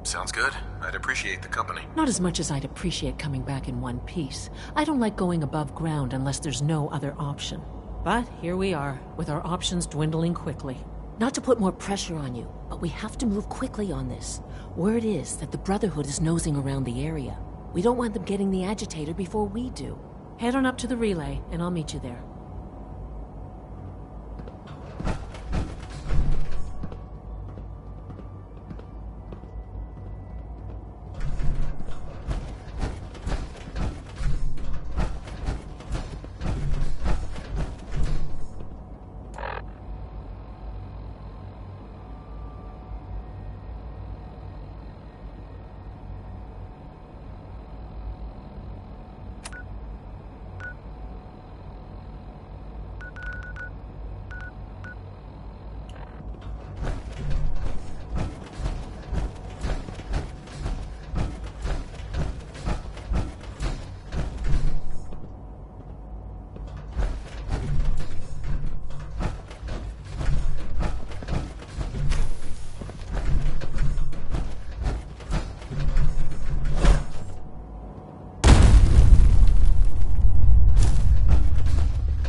Sounds good. I'd appreciate the company. Not as much as I'd appreciate coming back in one piece. I don't like going above ground unless there's no other option. But here we are, with our options dwindling quickly. Not to put more pressure on you, but we have to move quickly on this. Word is that the Brotherhood is nosing around the area. We don't want them getting the agitator before we do. Head on up to the relay, and I'll meet you there.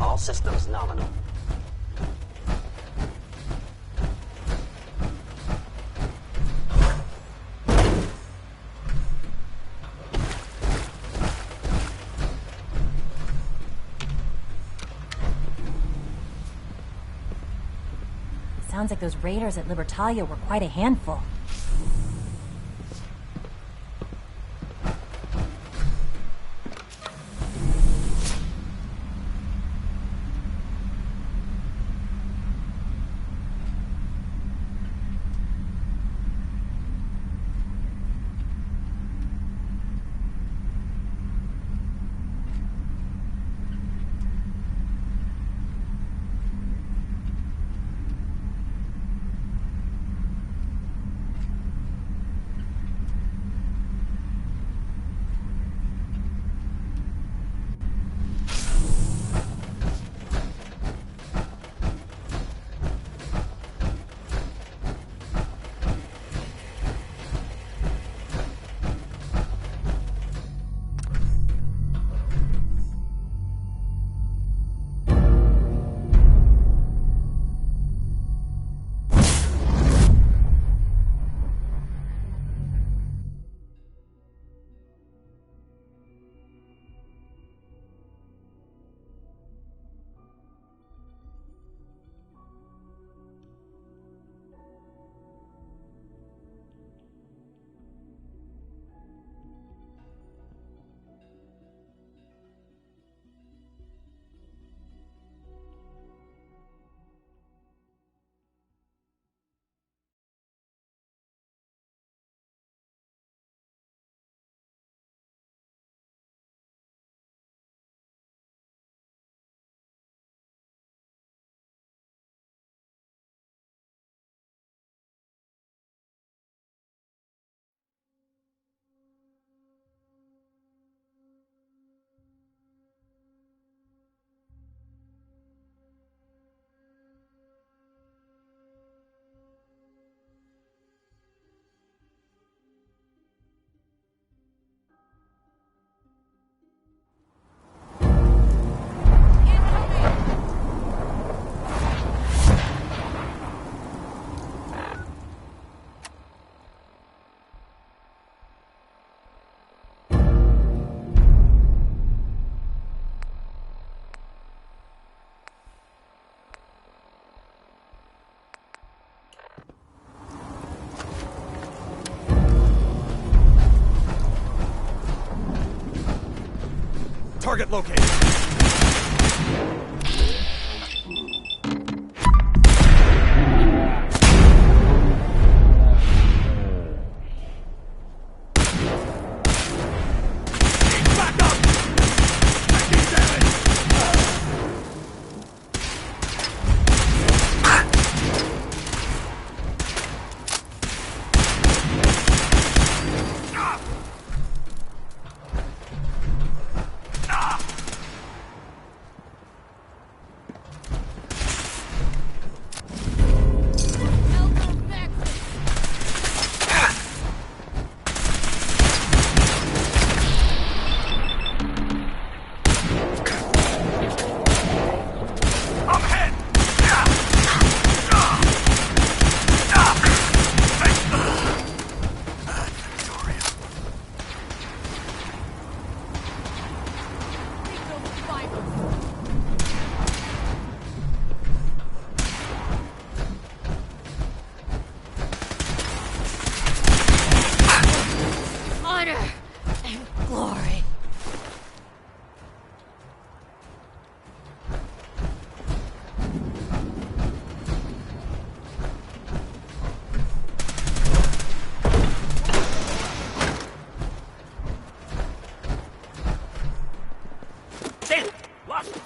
All systems nominal. Sounds like those raiders at Libertalia were quite a handful. Target located. Honor and glory. Damn! Lost it!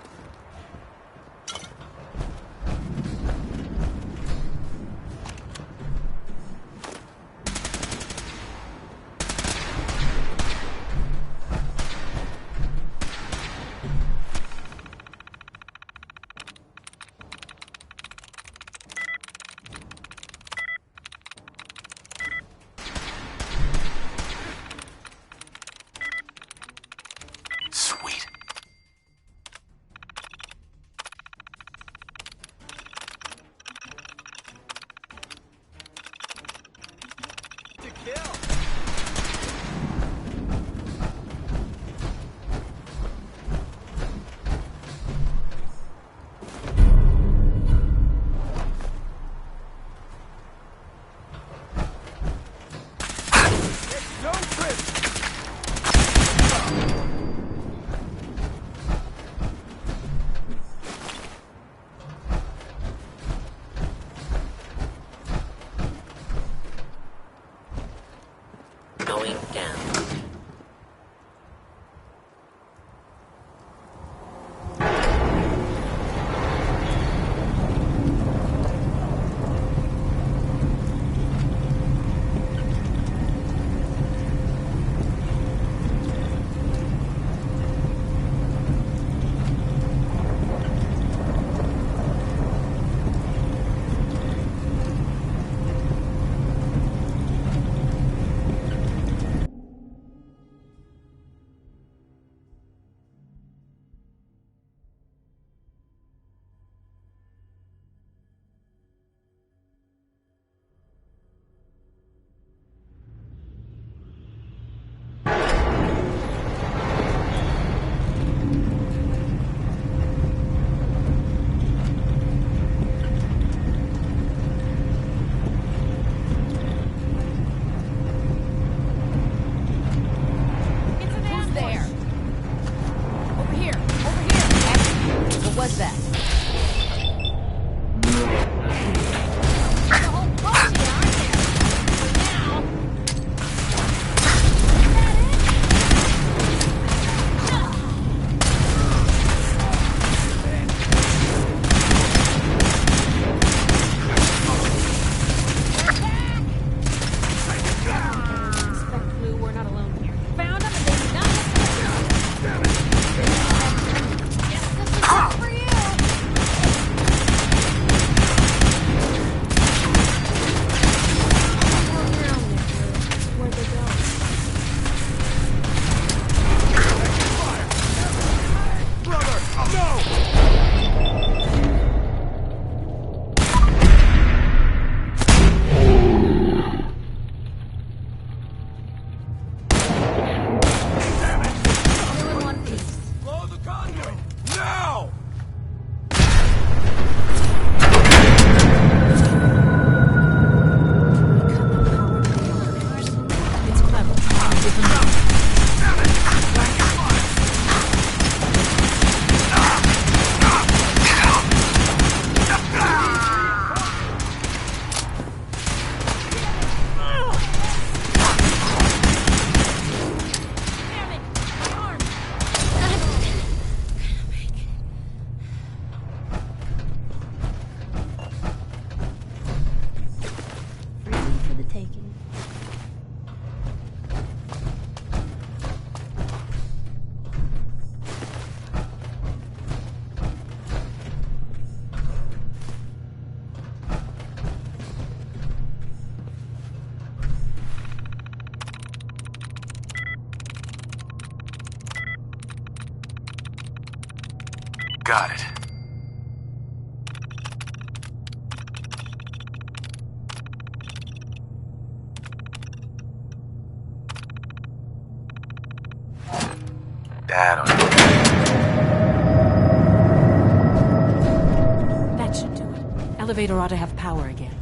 Sweet. To kill. Don't trip. Going down. Got it. That ought to... That should do it. Elevator ought to have power again.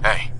Hey.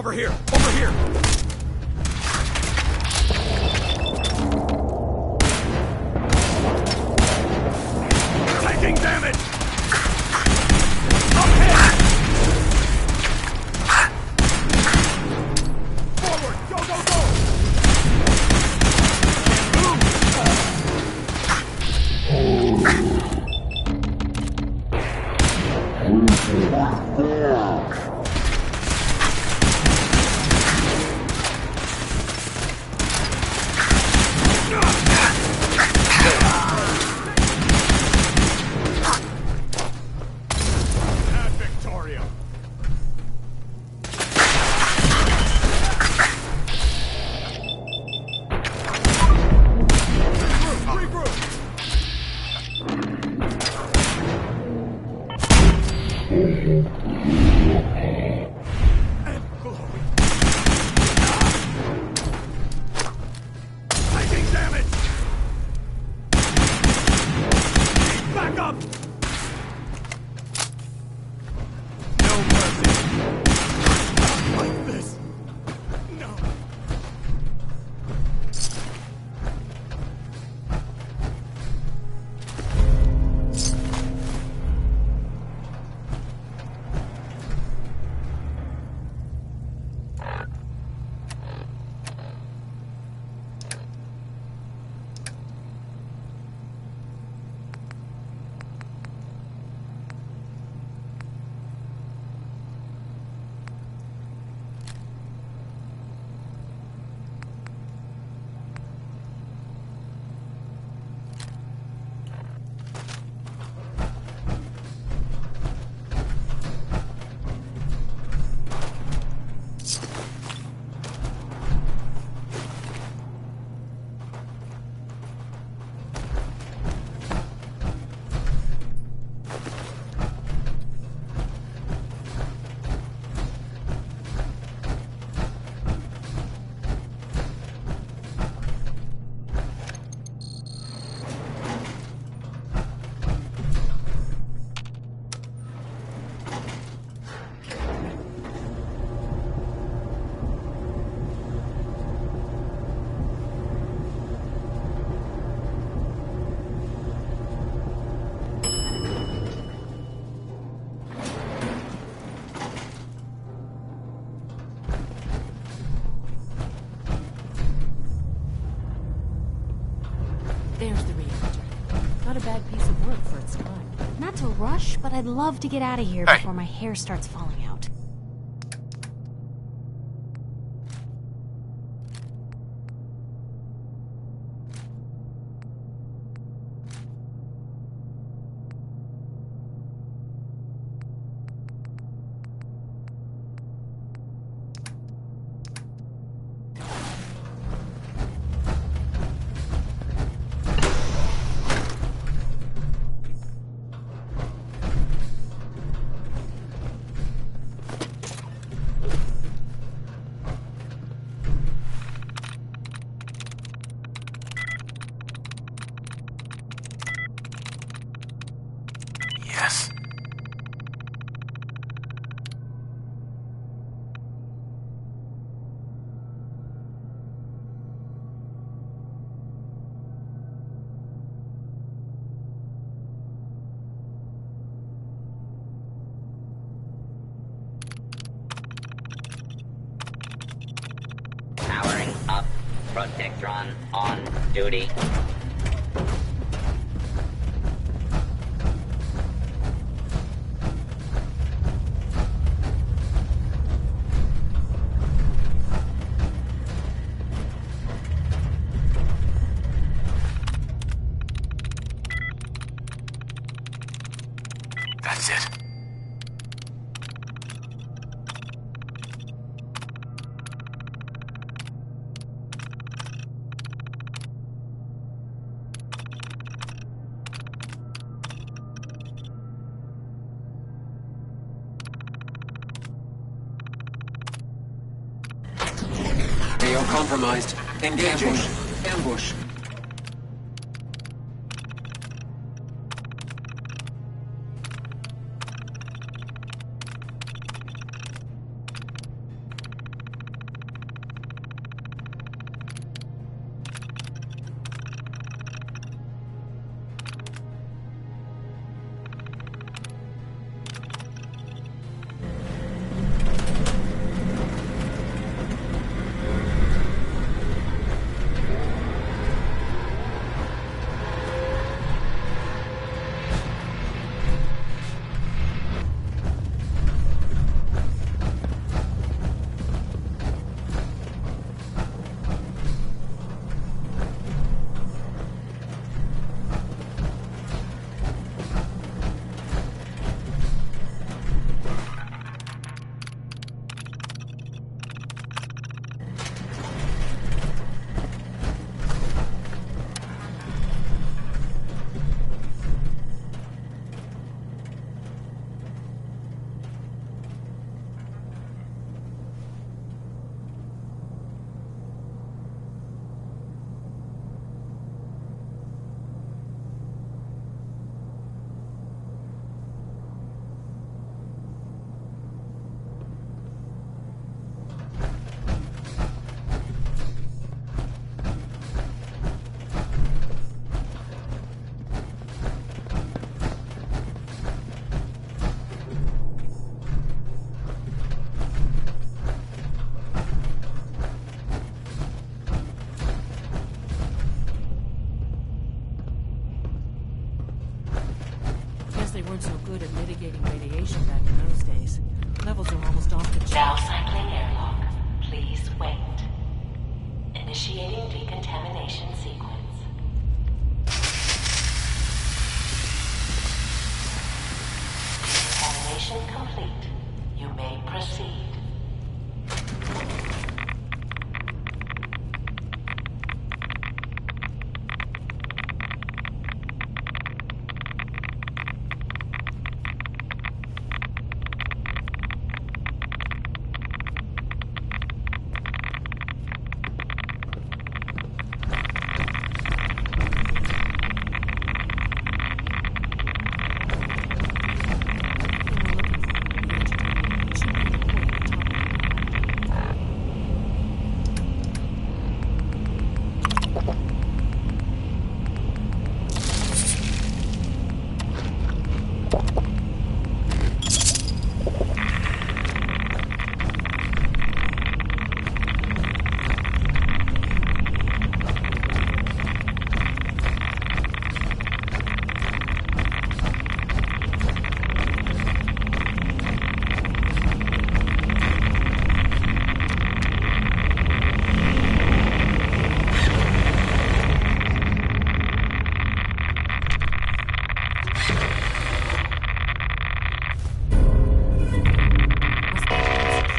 Over here! Over here! Taking damage! Up here! Forward! Go, go, go! Taking damage! Back up! No mercy! Not like this! No! There's the reactor. Not a bad piece of work for its time. Not to rush, but I'd love to get out of here before my hair starts falling out. Yes. Powering up. Protectron on duty. That's it. They are compromised. Engaging. Ambush. weren't so good at mitigating radiation back in those days. Levels are almost off the Now chart. cycling airlock. Please wait. Initiating decontamination sequence. Decontamination complete. You may proceed.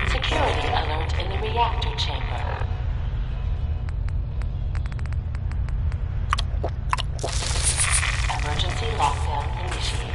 Security alert in the reactor chamber. Emergency lockdown initiated.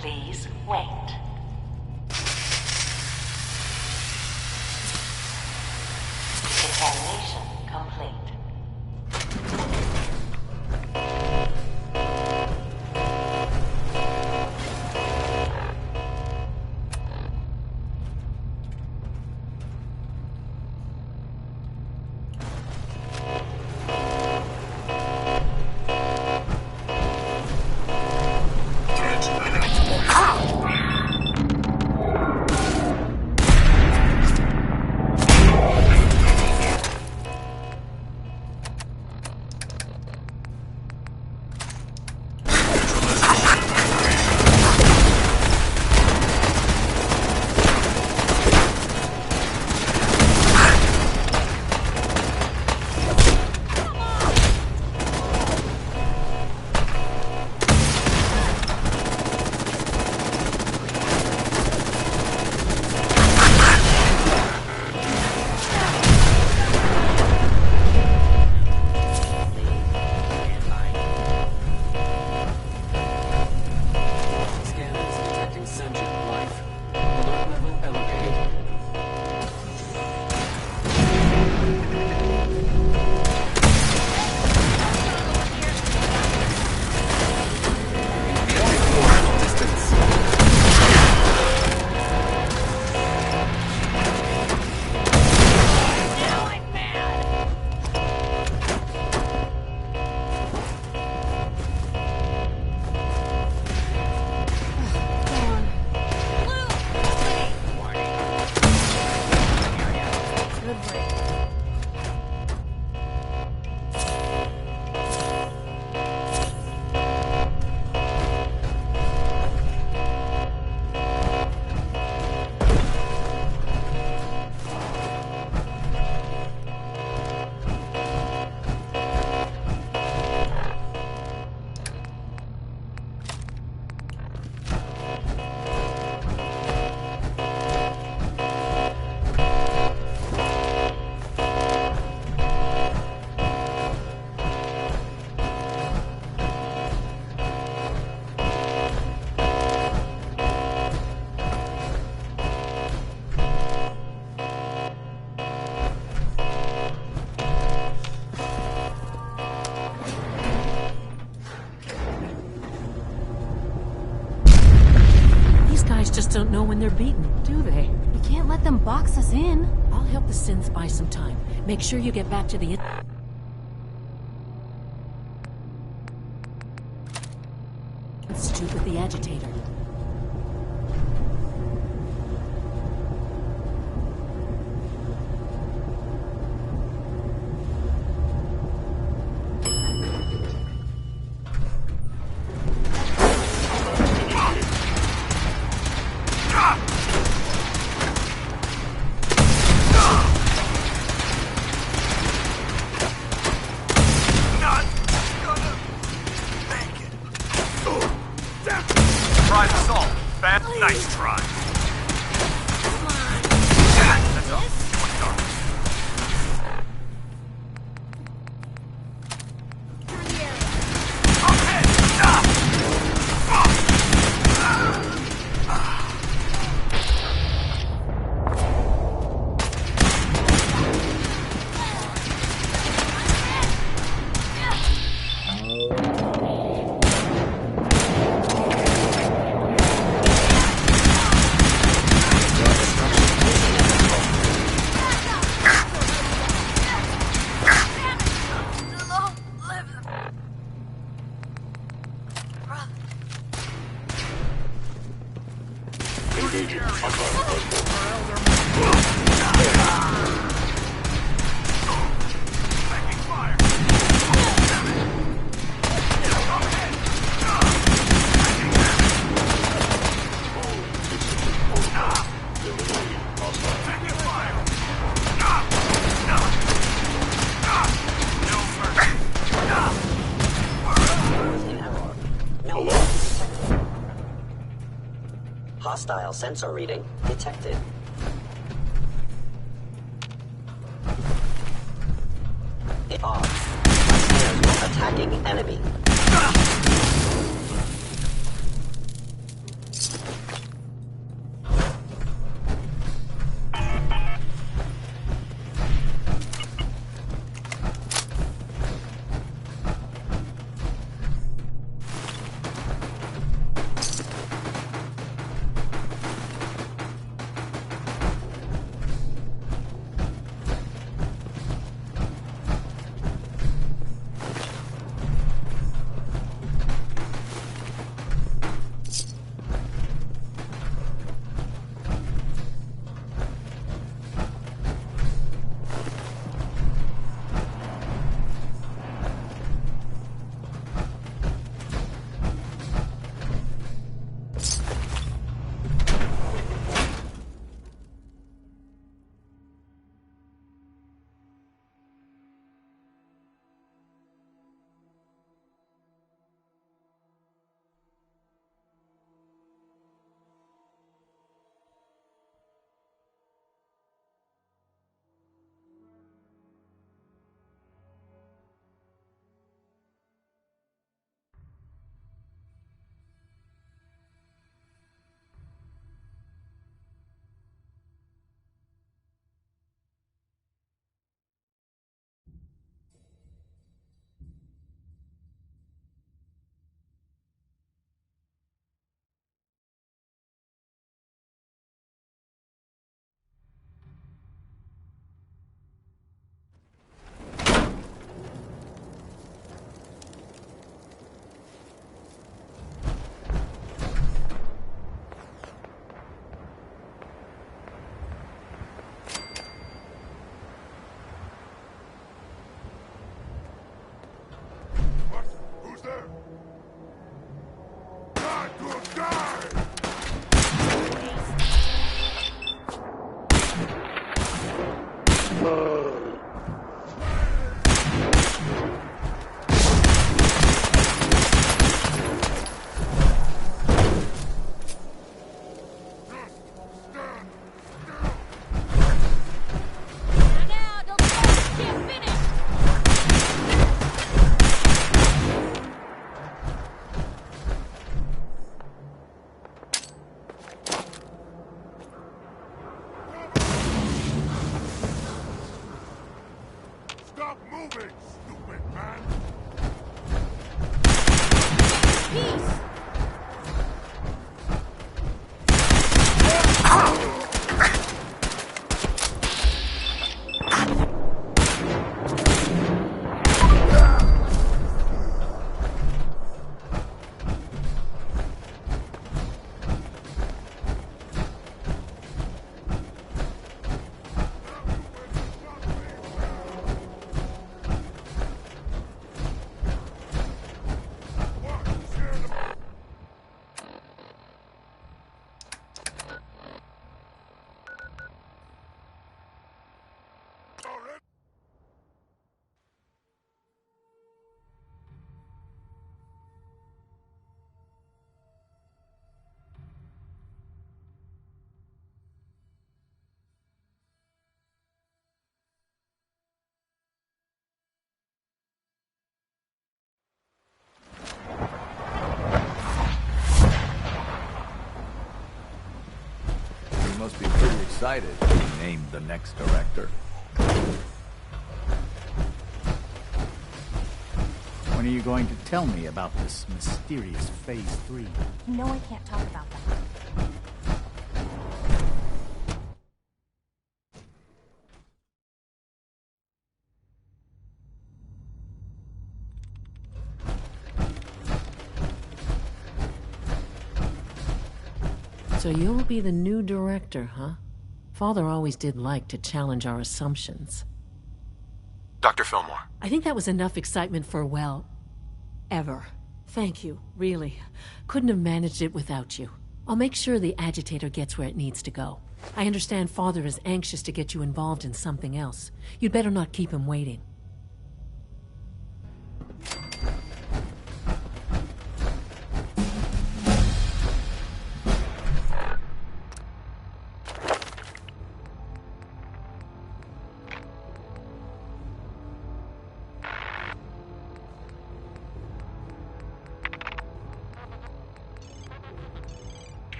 Please wait. Decontamination complete. just don't know when they're beaten, do they? We can't let them box us in. I'll help the synths buy some time. Make sure you get back to the Institute with the agitator. Nice try. That's all. Hostile sensor reading detected. Attacking enemy. must be pretty excited to be named the next director. When are you going to tell me about this mysterious Phase 3? You know I can't talk about that. So you'll be the new director, huh? Father always did like to challenge our assumptions. Dr. Fillmore. I think that was enough excitement for, well, ever. Thank you, really. Couldn't have managed it without you. I'll make sure the agitator gets where it needs to go. I understand Father is anxious to get you involved in something else. You'd better not keep him waiting.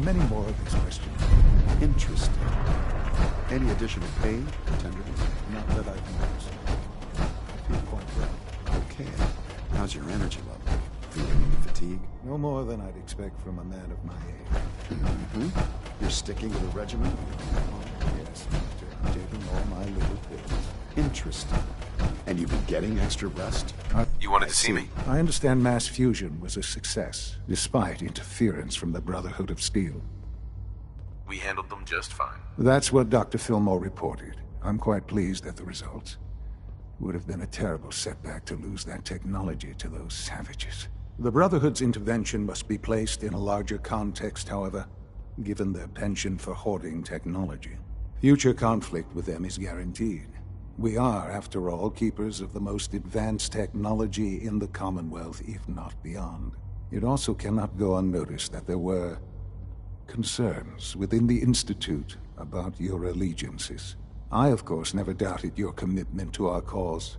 Many more of these questions. Interesting. Any additional pain or tenderness? Not that I've noticed. I feel quite well. Okay. How's your energy level? Feeling any fatigue? No more than I'd expect from a man of my age. You're sticking to the regimen? Yes, Doctor. I'm taking all my little pills. Interesting. And you've been getting extra rest? You wanted to see me? I understand mass fusion was a success, despite interference from the Brotherhood of Steel. We handled them just fine. That's what Dr. Fillmore reported. I'm quite pleased at the results. Would have been a terrible setback to lose that technology to those savages. The Brotherhood's intervention must be placed in a larger context, however, given their penchant for hoarding technology. Future conflict with them is guaranteed. We are, after all, keepers of the most advanced technology in the Commonwealth, if not beyond. It also cannot go unnoticed that there were concerns within the Institute about your allegiances. I, of course, never doubted your commitment to our cause.